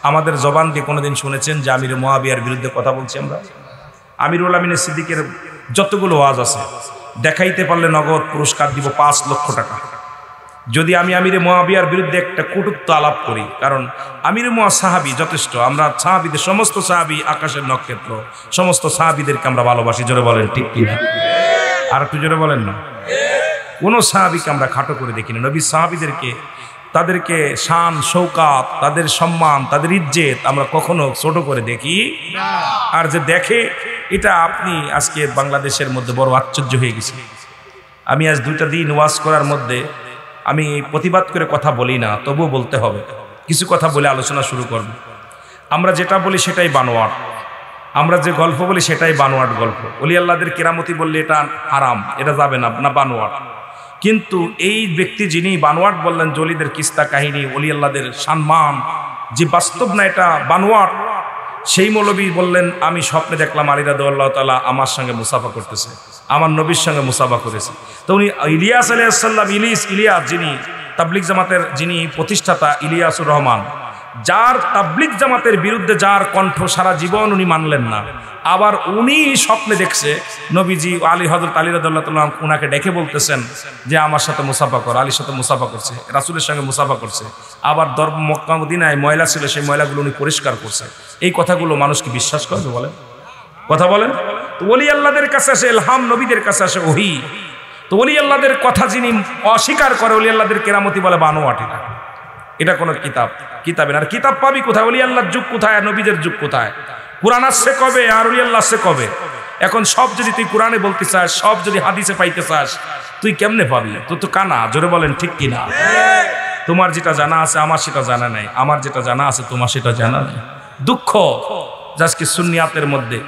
আমাদের জবান দিয়ে কোনোদিন শুনেছেন যে আমির মুয়াবিয়ার বিরুদ্ধে কথা বলছি আমরা? আমিরুল আমিনের সিদ্দিকের যতগুলো ওয়াজ আছে দেখাইতে পারলে নগদ পুরস্কার দিব 5 লক্ষ টাকা। যদি আমি আমিরে মুয়াবিয়ার বিরুদ্ধে একটা কটূক্তি আলাপ করি, কারণ আমিরে মুয়া সাহাবী যথেষ্ট। আমরা সাহাবীদের সমস্ত সাহাবী আকাশের নক্ষত্র, সমস্ত সাহাবীদেরকে আমরা ভালোবাসি। জোরে বলেন ঠিক কিনা? আর একটু জোরে বলেন না? কোনো সাহাবীকে আমরা খাটো করে দেখি না। নবী সাহাবীদেরকে, তাদেরকে শান শৌকাত, তাদের সম্মান, তাদের ইজ্জত আমরা কখনো ছোট করে দেখি না। আর যে দেখে এটা আপনি আজকে বাংলাদেশের মধ্যে বড় আশ্চর্য হয়ে গেছে। আমি আজ 2টা দিন ওয়াজ করার মধ্যে আমি প্রতিবাদ করে কথা বলি না, তবুও বলতে হবে, কিছু কথা বলে আলোচনা শুরু করব। আমরা যেটা বলি সেটাই বানোয়াট, আমরা যে গল্প বলি সেটাই বানোয়াট গল্প। ওলি আল্লাহদের কেরামতি বললে এটা হারাম, এটা যাবে না, না বানোয়াট। কিন্তু এই ব্যক্তি যিনি বানোয়াট বললেন, জলিদের কিস্তা কাহিনী, ওলি আল্লাহদের সম্মান যে বাস্তব না, এটা বানোয়াট। সেই মৌলবী বললেন আমি স্বপ্নে দেখলাম আলী রাদিয়াল্লাহু তাআলা আমার সঙ্গে মুসাফা করতেছে, আমার নবীর সঙ্গে মুসাফা করেছে। তো উনি ইলিয়াস আলাইহিস সালাম, ইলিয়াস যিনি তাবলিগ জামাতের যিনি প্রতিষ্ঠাতা ইলিয়াসুর রহমান, যার তাবলিগ জামাতের বিরুদ্ধে যার কণ্ঠ সারা জীবন উনি মানলেন না, আবার উনি স্বপ্নে দেখছে নবীজি আলী হযরত আলী রাদিয়াল্লাহু তাআলা উনাকে ডেকে বলতেছেন যে আমার সাথে মুসাফা কর। আলীর সাথে মুসাফা করছে, রাসূলের সঙ্গে মুসাফা করছে। আবার মক্কা মদিনায় ময়লা ছিল, সেই ময়লাগুলো উনি পরিষ্কার করছে। এই কথাগুলো মানুষ কি বিশ্বাস করবে বলেন? কথা বলেন। তো ওলি আল্লাহদের কাছে আসে ইলহাম, নবীদের কাছে আসে ওহী। তো ওলি আল্লাহদের কথা যিনি অস্বীকার করে, ওলি আল্লাহদের কেরামতি বলে বানোয়াট। এটা কোনো কিতাবের আর কিতাব পাবি কোথায়? ওলি আল্লাহর যুগ কোথায় আর নবীদের যুগ কোথায়? কুরআন আসছে কবে আর ওলি আল্লাহ আসছে কবে? এখন সব যদি তুই কুরআনে বলতে চাস, সব যদি হাদিসে পাইতে চাস, তুই কেমনে পাবি? তুই তো কানা। জোরে বলেন ঠিক কিনা? তোমার যেটা জানা আছে আমার সেটা জানা নাই, আমার যেটা জানা আছে তোমার সেটা জানা নাই। দুঃখ আজকে সুন্নিয়াতের মধ্যে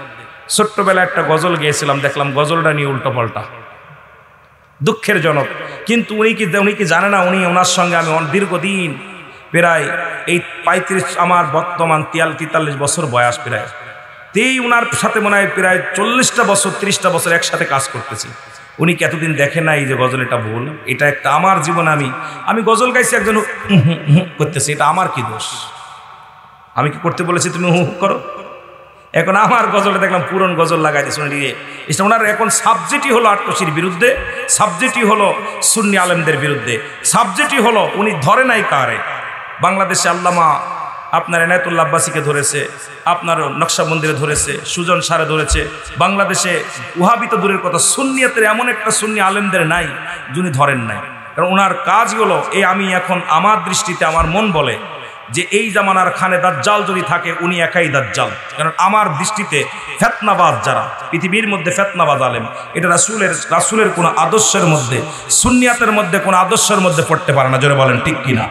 ছোট্টবেলা একটা গজল গেয়েছিলাম, দেখলাম গজলটা নিয়ে উল্টো পাল্টা, দুঃখের জনক। কিন্তু উনি কি জানে না, ওনার সঙ্গে আমি দীর্ঘদিন প্রায় এই 35 আমার বর্তমান 43 বছর বয়স, প্রায় তেই উনার সাথে মনে হয় প্রায় 40টা বছর 30টা বছর একসাথে কাজ করতেছি। উনি কি এতদিন দেখে নাই যে গজল এটা ভুল? এটা একটা আমার জীবনে আমি গজল গাইছি, একজন করতেছে, এটা আমার কি দোষ? আমি কি করতে বলেছি তুমি হু করো? এখন আমার গজলে দেখলাম পুরন গজল লাগাই দিয়েছে এটা। ওনার এখন সাবজেক্টই হলো আটকশির বিরুদ্ধে, সাবজেক্টই হলো সুন্নি আলেমদের বিরুদ্ধে, সাবজেক্টই হলো উনি ধরে নাই কারে। বাংলাদেশে আল্লামা আপনার এনায়েতুল্লাহ আব্বাসীকে ধরেছে, আপনার নকশাবন্দিরে ধরেছে, সুজন সারে ধরেছে। বাংলাদেশে ওয়াহাবি তো দূরের কথা, সুন্নিয়াতের এমন একটা সুন্নি আলেমদের নাই যিনি ধরেন নাই। কারণ ওনার কাজ হলো আমি এখন আমার দৃষ্টিতে আমার মন বলে যে এই জামানার খানে দাজ্জাল যদি থাকে উনি একাই দাজ্জাল। কারণ আমার দৃষ্টিতে ফেতনাবাজ যারা পৃথিবীর মধ্যে ফেতনাবাজ আলেম, এটা রাসূলের কোনো আদর্শের মধ্যে, সুন্নিয়াতের মধ্যে কোনো আদর্শের মধ্যে পড়তে পারে না। জোরে বলেন ঠিক কিনা?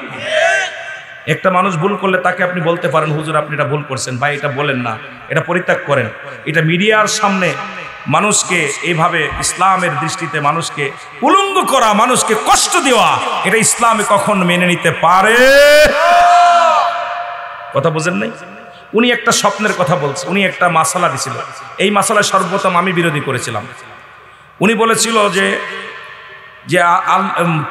একটা মানুষ ভুল করলে তাকে আপনি বলতে পারেন হুজুর আপনি এটা ভুল করছেন, ভাই এটা বলেন না, এটা পরিত্যাগ করেন। এটা মিডিয়ার সামনে মানুষকে এইভাবে ইসলামের দৃষ্টিতে মানুষকে উলঙ্গ করা, মানুষকে কষ্ট দেওয়া, এটা ইসলামে কখন মেনে নিতে পারে? কথা বুঝেন নাই? উনি একটা স্বপ্নের কথা বলছে, উনি একটা মাসালা দিছিল, এই মাসালায় সর্বপ্রথম আমি বিরোধী করেছিলাম। উনি বলেছিল যে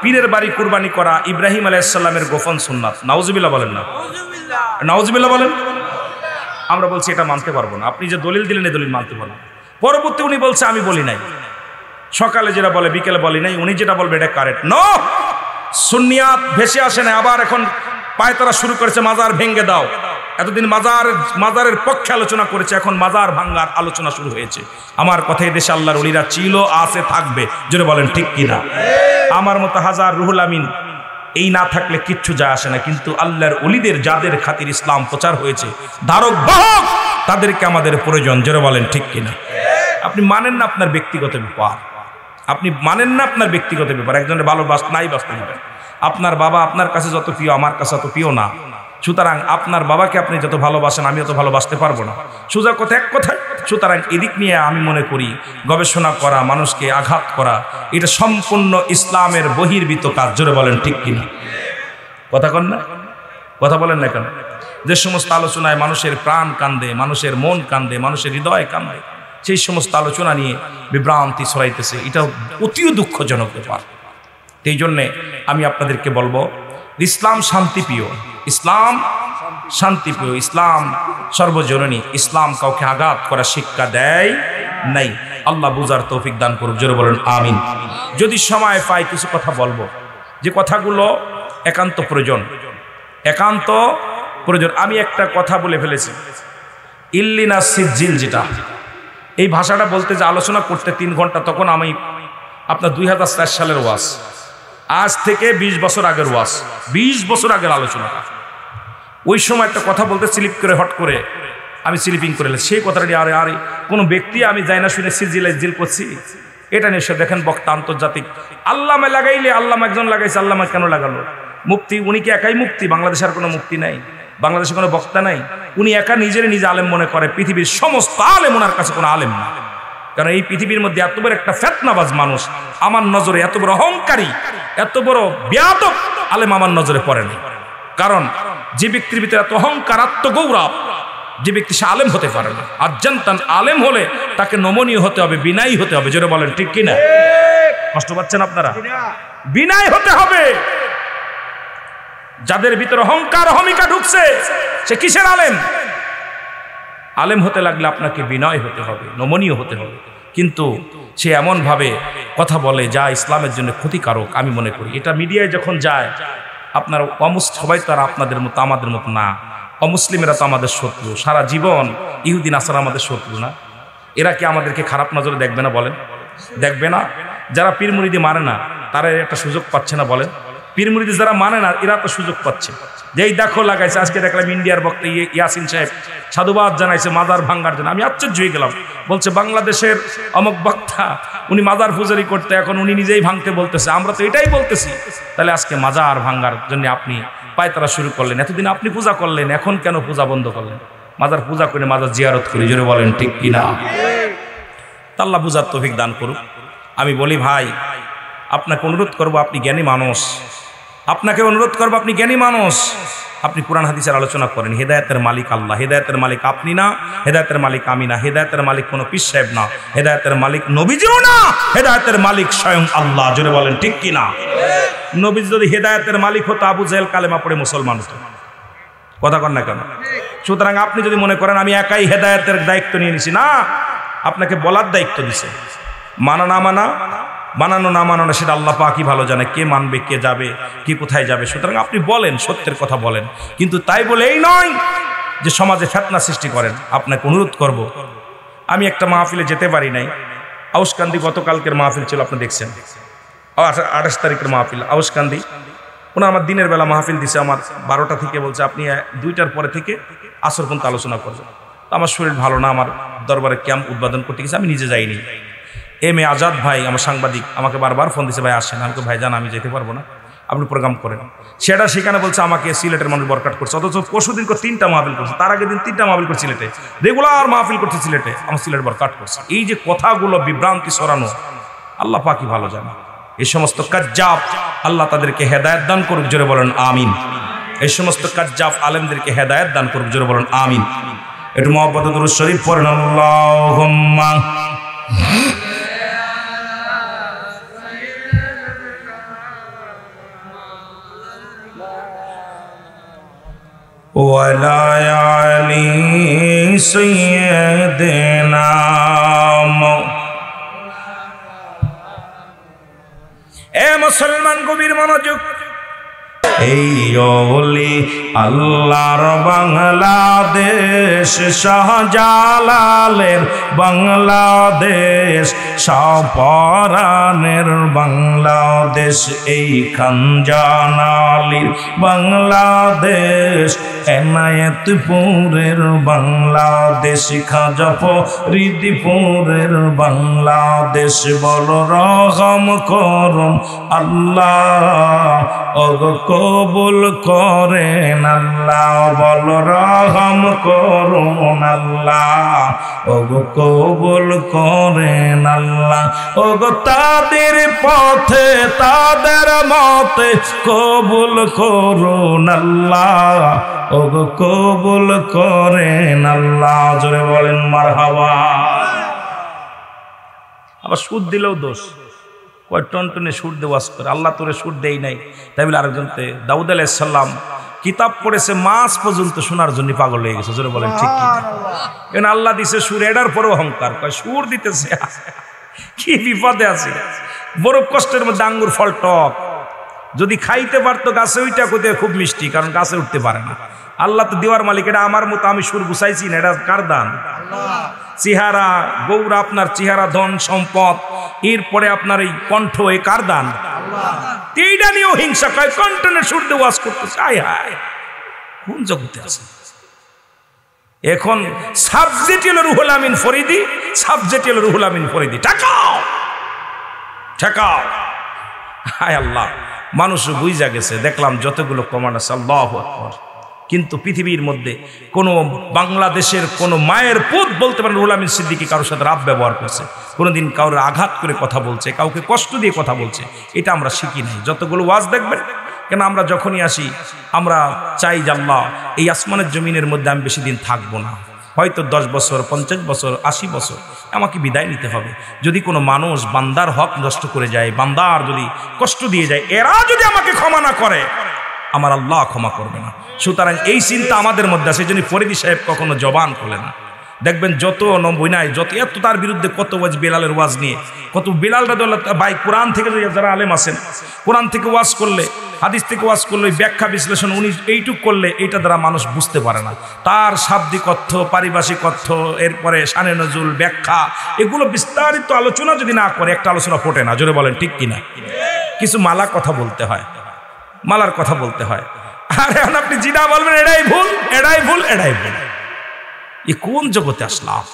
পীরের বাড়ি কুরবানি করা ইব্রাহিম আলাইহিস সালামের গোপন সুন্নাত। নাউজুবিল্লাহ বলেন না? নাউজুবিল্লাহ বলেন। আমরা বলছি এটা মানতে পারবো না, আপনি যে দলিল দিলেন এই দলিল মানতে পারবো না। পরবর্তী উনি বলছে আমি বলি নাই, সকালে যেটা বলে বিকেলে বলি নাই, উনি যেটা বলবে এটা কারেক্ট। নো, সুন্নিয়াত ভেসে আসে না, আবার এখন পায়তারা শুরু করেছে মাজার ভেঙ্গে দাও। এতদিন মাজারের পক্ষে আলোচনা করেছে, এখন মাজার ভাঙ্গার আলোচনা শুরু হয়েছে। আমার কথায় দেশে আল্লাহর ওলিরা ছিল, আছে, থাকবে। জোরে বলেন ঠিক কিনা? আমার মতো হাজার রুহুল আমিন এই না থাকলে কিচ্ছু যায় আসে না, কিন্তু আল্লাহর ওলিদের যাদের খাতির ইসলাম প্রচার হয়েছে, ধারক বাহক, তাদেরকে আমাদের প্রয়োজন। জোরে বলেন ঠিক কিনা? আপনি মানেন না আপনার ব্যক্তিগত ব্যাপার, আপনি মানেন না আপনার ব্যক্তিগত ব্যাপার, একজনের ভালোবাসা নাই বাঁচতে দিবেন। আপনার বাবা আপনার কাছে যত প্রিয় আমার কাছে অত প্রিয় না, সুতরাং আপনার বাবাকে আপনি যত ভালোবাসেন আমি অত ভালোবাসতে পারবো না। সোজা কথা এক কথায়। সুতরাং এদিক নিয়ে আমি মনে করি গবেষণা করা, মানুষকে আঘাত করা, এটা সম্পূর্ণ ইসলামের বহির্ভূত কাজ। জোরে বলেন ঠিক কিনা? কথা কন না? কথা বলেন না কেন? যে সমস্ত আলোচনায় মানুষের প্রাণ কান্দে, মানুষের মন কান্দে, মানুষের হৃদয় কান্দে, সেই সমস্ত আলোচনা নিয়ে বিভ্রান্তি ছড়াইতেছে, এটা অতিও দুঃখজনক ব্যাপার। এই জন্যে আমি আপনাদেরকে বলবো ইসলাম শান্তিপ্রিয়, ইসলাম শান্তিপ্রিয়, ইসলাম সর্বজননী, ইসলাম কাউকে আঘাত করার শিক্ষা দেয় নাই। আল্লাহ বুঝার তৌফিক দান করুক। জোরে বলেন আমিন। যদি সময় পাই কিছু কথা বলবো, যে কথাগুলো একান্ত প্রয়োজন, একান্ত প্রয়োজন। আমি একটা কথা বলে ফেলেছি, ইল্লিনা সিজিল, যেটা এই ভাষাটা বলতে যে আলোচনা করতে 3 ঘন্টা, তখন আমি আপনার 2004 সালের ওয়াজ, আজ থেকে 20 বছর আগের ওয়াজ, 20 বছর আগের আলোচনা। ওই সময় একটা কথা বলতে স্লিপ করে হট করে আমি স্লিপিং করে সেই কথাটা নিয়ে আরে কোনো ব্যক্তি আমি যাই না শুনে জিল করছি, এটা নিয়ে সে দেখেন বক্তা আন্তর্জাতিক। আল্লামা লাগাইলে আল্লামা একজন লাগাইছে, আল্লামা কেন লাগালো? মুফতি উনি কি একাই মুফতি? বাংলাদেশের কোনো মুফতি নাই, বাংলাদেশে কোনো বক্তা নাই। উনি একা নিজে আলেম মনে করে, পৃথিবীর সমস্ত আলেম ওনার কাছে কোনো আলেম না। কারণ এই পৃথিবীর মধ্যে এত বড় একটা ফেতনাবাজ মানুষ আমার নজরে, এত বড় অহংকারী, এত বড় বেয়াদব আলেম আমার নজরে পড়ে নাই। কারণ যে ব্যক্তির ভিতরে এত অহংকার, আত্মগৌরব, যে ব্যক্তি সে আলেম হতে পারে না। আর জানতাম আলেম হলে তাকে নমনীয় হতে হবে, বিনয়ী হতে হবে। জোরে বলেন ঠিক কিনা? কষ্ট পাচ্ছেন আপনারা? বিনয় হতে হবে। যাদের ভিতরে অহংকার অহমিকা ঢুকছে সে কিসের আলেম? আলেম হতে লাগলে আপনাকে বিনয় হতে হবে, নমনীয় হতে হবে। কিন্তু সে এমনভাবে কথা বলে যা ইসলামের জন্য ক্ষতিকারক। আমি মনে করি এটা মিডিয়ায় যখন যায়, আপনার সবাই তো আর আপনাদের মতো আমাদের মতো না। অমুসলিমেরা তো আমাদের শত্রু, সারা জীবন ইহুদি নাসারা আমাদের শত্রু না? এরা কি আমাদেরকে খারাপ নজরে দেখবে না? বলেন, দেখবে না? যারা পীর মুরিদি মানে না তারা একটা সুযোগ পাচ্ছে না? বলেন, পীর মুরিদি যারা মানে না এরা তো সুযোগ পাচ্ছে। যেই দেখো লাগাইছে, আজকে দেখলাম ইন্ডিয়ার বক্তা ইয়াসিন সাহেব সাধুবাদ জানাইছে মাজার ভাঙ্গার জন্য। আমি আশ্চর্য হয়ে গেলাম। বলছে বাংলাদেশের অমুক বক্তা উনি মাজার পূজারি করতে, এখন উনি নিজেই ভাঙতে বলতেছে। আমরা তো এটাই বলতেছি। তাহলে আজকে মাজার ভাঙ্গার জন্য আপনি পায়তারা শুরু করলেন, এতদিন আপনি পূজা করলেন, এখন কেন পূজা বন্ধ করলেন? মাজার পূজা করে মাজার জিয়ারত করি। জোরে বলেন ঠিক কিনা? আল্লাহ বুঝার তৌফিক দান করুক। আমি বলি ভাই, আপনাকে অনুরোধ করবো, আপনি জ্ঞানী মানুষ, আপনাকে অনুরোধ করবো, আপনি জ্ঞানী মানুষ, আপনি কোরআন হাদিসের আলোচনা করেন, হেদায়েতের মালিক আল্লাহ, হেদায়েতের মালিক আপনি না, হেদায়েতের মালিক আমি না, হেদায়েতের মালিক কোনো পীর সাহেব না, হেদায়েতের মালিক নবীজিও না, হেদায়েতের মালিক স্বয়ং আল্লাহ। জোরে বলেন ঠিক কি না? নবীজি যদি হেদায়েতের মালিক হতো, আবু জাহেল কালেমা পড়ে মুসলমান হতো। কথা কন না কেন? সুতরাং আপনি যদি মনে করেন আমি একাই হেদায়েতের দায়িত্ব নিয়ে নিছি, না, আপনাকে বলার দায়িত্ব দিছে। মানা না মানা, মানানো না মানানো সেটা আল্লাহ পাকই ভালো জানে, কে মানবে, কে যাবে, কে কোথায় যাবে। সুতরাং আপনি বলেন, সত্যের কথা বলেন, কিন্তু তাই বলে এই নয় যে সমাজে ফিতনা সৃষ্টি করেন। আপনাকে অনুরোধ করব, আমি একটা মাহফিলে যেতে পারি নাই, আউসকান্দি গতকালকের মাহফিল ছিল, আপনি দেখছেন, 28 তারিখের মাহফিল আউসকান্দি। ওনার আমার দিনের বেলা মাহফিল দিছে, আমার 12টা থেকে বলছে আপনি 2টার পরে থেকে আসর পর্যন্ত আলোচনা করবেন। আমার শরীর ভালো না, আমার দরবারে ক্যাম্প উদ্বোধন করতে গেছে, আমি নিজে যাইনি। এম এ আজাদ ভাই আমার সাংবাদিক আমাকে বারবার ফোন দিছে, ভাই আসেন। আমাকে ভাই জান আমি যেতে পারবো না, আপনি প্রোগ্রাম করেন। সেটা সেখানে বলছে আমাকে সিলেটের মানুষ বরকাট করছে, অথচ পরশুদিন 3টা মাহফিল করছে, তার আগের দিন 3টা মাহফিল করছে সিলেটে, রেগুলার মাহফিল করছে সিলেটে, আমার সিলেট বরকাট করছে। এই যে কথাগুলো বিভ্রান্তি ছড়ানো, আল্লাহ পাকই ভালো জানে। এই সমস্ত কাজ্জাব আল্লাহ তাদেরকে হেদায়েত দান করুক, জোরে বলেন আমিন। এই সমস্ত কাজ্জাব আলেমদেরকে হেদায়েত দান করুক, জোরে বলেন আমিন। একটু মুহাব্বতে দুরূদ শরীফ পড়েন, আল্লাহুম্মা ওয়ালা আলি সাইয়্যিদিনা। এ মুসলমান গভীর মনোযোগ, এই ওলি আল্লাহর বাংলাদেশ, শাহজালালের বাংলাদেশ, শাহপরানের বাংলাদেশ, এই খানজানালির বাংলাদেশ, এনায়েতপুরের বাংলাদেশ, খাজা ফরিদপুরের বাংলাদেশ। বল রহম করুন আল্লাহ, ওগো কবুল করেন আল্লাহ, বল রহম করুন আল্লাহ, ওগো কবুল করেন আল্লাহ। ওগো তাদের পথে তাদের মতে কবুল করুন আল্লাহ, ওগো কবুল করেন আল্লাহ। জোরে বলেন মারহাবা। আবার সুদ দিলেও দোষ, কয় টনটনে সুর দিয়ে ওয়াজ করে, আল্লাহ তোরে সুর দেই নাই। তাই বলে আরেকজনতে দাউদ আলাইহিস সালাম কিতাব পড়েছে, মাস পর্যন্ত শোনার জন্য পাগল হয়ে গেছে। জোরে বলেন ঠিক কি? কেন আল্লাহ দিছে সুর, এটার পরেও অহংকার, কয় সুর দিতেছে, কি বিপদে আছে। বড় কষ্টের মধ্যে আঙ্গুর ফল টক, যদি খাইতে পারতো গাছে ওইটা কোথায় খুব মিষ্টি, কারণ গাছে উঠতে পারে না। আল্লাহ তো দেওয়ার মালিক, এটা আমার মতো আমি সুর গুছাইছি না, এটা কার দান? চেহারা গৌরা, আপনার চেহারা, ধন সম্পদ, এরপরে আপনার এই কণ্ঠ, এ কার দান? এইটা নিয়েও হিংসা, কয় কণ্ঠনের সুর দিয়ে ওয়াজ করতেছে। আয় হায়, কোন জগতে আছে? এখন সাবজেক্ট হলো রুহুল আমিন ফরিদি, সাবজেক্ট হলো রুহুল আমিন ফরিদি। ঠেকাও ঠেকাও। হায় আল্লাহ, মানুষ বুঝা গেছে। দেখলাম যতগুলো কমান্ড আছে, আল্লাহু আকবার। কিন্তু পৃথিবীর মধ্যে কোনো বাংলাদেশের কোনো মায়ের পুত বলতে পারেন রুহুল আমিন সিদ্দিকী কারোর সাথে রাব ব্যবহার করছে, কোনোদিন কারোর আঘাত করে কথা বলছে, কাউকে কষ্ট দিয়ে কথা বলছে, এটা আমরা শিখি নাই। যতগুলো ওয়াজ দেখবেন, কেন আমরা যখনই আসি আমরা চাই যে আল্লাহ এই আসমানের জমিনের মধ্যে আমি বেশি দিন থাকবো না, হয়তো 10 বছর, 50 বছর, 80 বছর আমাকে বিদায় নিতে হবে। যদি কোনো মানুষ বান্দার হক নষ্ট করে যায়, বান্দার যদি কষ্ট দিয়ে যায়, এরা যদি আমাকে ক্ষমা না করে, আমার আল্লাহ ক্ষমা করবে না। সুতরাং এই চিন্তা আমাদের মধ্যে আছে। সেই জন্য ফরিদি সাহেব কখনো জবান খোলে না। দেখবেন যত নবীনায় যত এত তার বিরুদ্ধে কত ওয়াজ, বেলালের ওয়াজ নিয়ে কত, বেলাল রাদিয়াল্লাহু তাআলা ভাই কোরআন থেকে যারা আলেম আছেন, কোরআন থেকে ওয়াজ করলে, হাদিস থেকে ওয়াজ করলে, ব্যাখ্যা বিশ্লেষণ উনি এইটুক করলে, এইটা দ্বারা মানুষ বুঝতে পারে না। তার শাব্দিক অর্থ, পারিভাষিক অর্থ, এরপরে শানে নজুল, ব্যাখ্যা, এগুলো বিস্তারিত আলোচনা যদি না করে, একটা আলোচনা ফোটে না। জোরে বলেন ঠিক কিনা? কিছু মালা কথা বলতে হয়, মালার কথা বলতে হয়। আর এখন আপনি যেটা বলবেন এটাই ভুল, এটাই ভুল, এটাই ভুল। এ কোন জগতে আসলাম?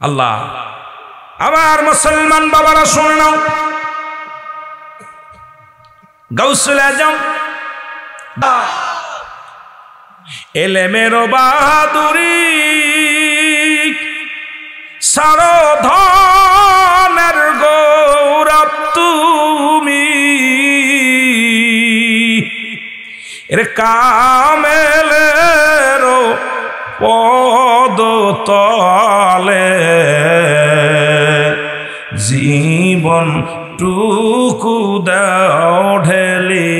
আল্লাহ, আমার মুসলমান বাবারা শুনে নাও, গাউসুল আজম এলেমের বাহাদুরি, সারধনের গৌরব তুমি, এর কামেলের পদতলে জীবন টুকু দাও ঢেলি।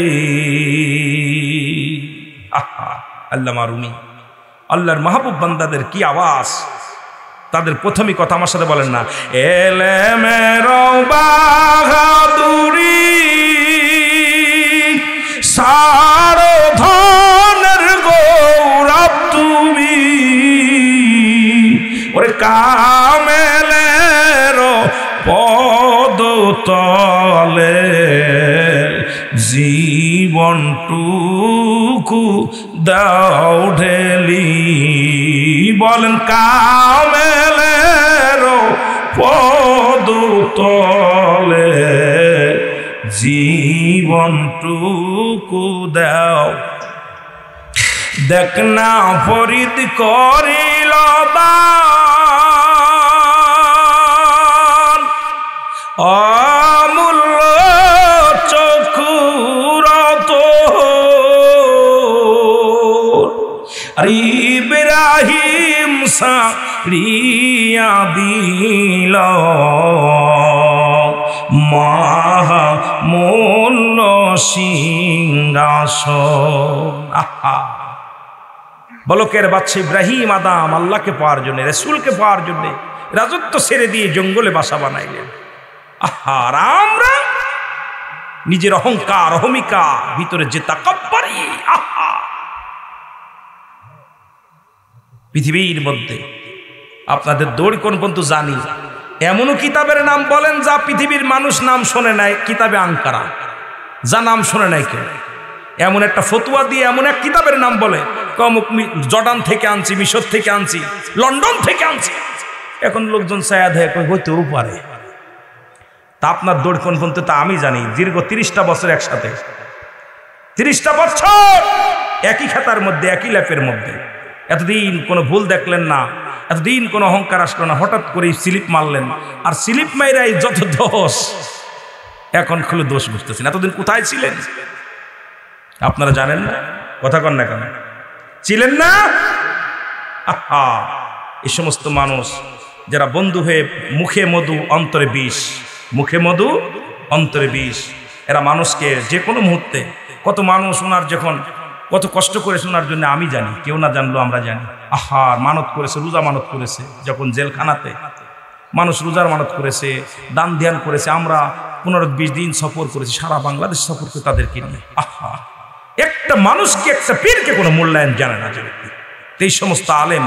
আহা, আল্লামা রুমি, আল্লাহর মাহবুব বান্দাদের কি আওয়াজ! তাদের প্রথমই কথা আমার সাথে বলেন না, এলেমের বাহাদুরি সারো ধনের গৌরব তুমি, ওরে কামেলের পদতলে জীবনটুকু দাও ঢেলি। বলেন কামেলের পদতলে জীবনটুকু দাও। দেখ না ফরিদ করিল দান, অমূল্য চক্ষুরত ইব্রাহিম সারিয়া দিল মহামূল্য সিংহাসন। আহা, বলকের বাচ্চা ইব্রাহিম আদম আল্লাহকে পাওয়ার জন্য, রাসূলকে পাওয়ার জন্য রাজত্ব ছেড়ে দিয়ে জঙ্গলে বাসা বানাইলেন। আহা, আর আমরা নিজের অহংকার অহমিকা ভিতরে যে তাকাব্বুরি, আহা, পৃথিবীর মধ্যে আপনাদের দৌড় কোন পর্যন্ত জানি, এমনও কিতাবের নাম বলেন যা পৃথিবীর মানুষ নাম শোনে নাই, কিতাবে আঙ্কারা, যা নাম শোনে নাই কেউ। এমন একটা ফতুয়া দিয়ে এমন এক কিতাবের নাম বলে, অমুক জর্ডান থেকে আনছি, মিশর থেকে আনছি, লন্ডন থেকে আনছি। এখন লোকজন ছায়া দেয় হইতেও পারে। তা আপনার দৌড় কোন পর্যন্ত তা আমি জানি। দীর্ঘ 30টা বছর একসাথে, 30টা বছর একই খাতার মধ্যে, একই ল্যাপের মধ্যে, এতদিন কোনো ভুল দেখলেন না, এতদিন কোনো অহংকার আসলো না, হঠাৎ করে স্লিপ মারলেন। আর স্লিপ মাইরাই যত দোষ, এখন খুলে দোষ বুঝতেছেন। এতদিন কোথায় ছিলেন আপনারা জানেন না? কথা কন না কেন? ছিলেন না? আহা, এই সমস্ত মানুষ যারা বন্ধু হয়ে মুখে মধু অন্তরে বিষ, মুখে মধু অন্তরে বিষ, এরা মানুষকে যে কোনো মুহূর্তে, কত মানুষ ওনার যখন কত কষ্ট করে শোনার জন্য আমি জানি, কেউ না জানলো আমরা জানি। আহা, মানত করেছে, রোজা মানত করেছে, যখন জেলখানাতে মানুষ রোজার মানত করেছে, দান ধ্যান করেছে। আমরা 15-20 দিন সফর করেছি, সারা বাংলাদেশ সফর করে তাদেরকে নিয়ে। আহা, একটা মানুষকে, একটা পীরকে কোনো মূল্যায়ন জানে না। এই সমস্ত আলেম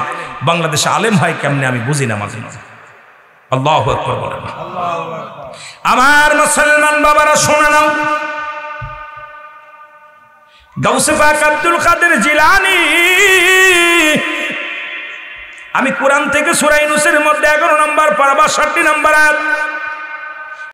বাংলাদেশে আলেম হয় কেমনে আমি বুঝি না মাঝে মাঝে। আল্লাহু আকবার বলেন। আমার মুসলমান বাবারা শোনা নাও, গাউসে পাক আব্দুল কাদের জিলানী, আমি কোরআন থেকে সূরা ইউনূসের মধ্যে 11 নম্বর পারা 62 নম্বর আয়াত,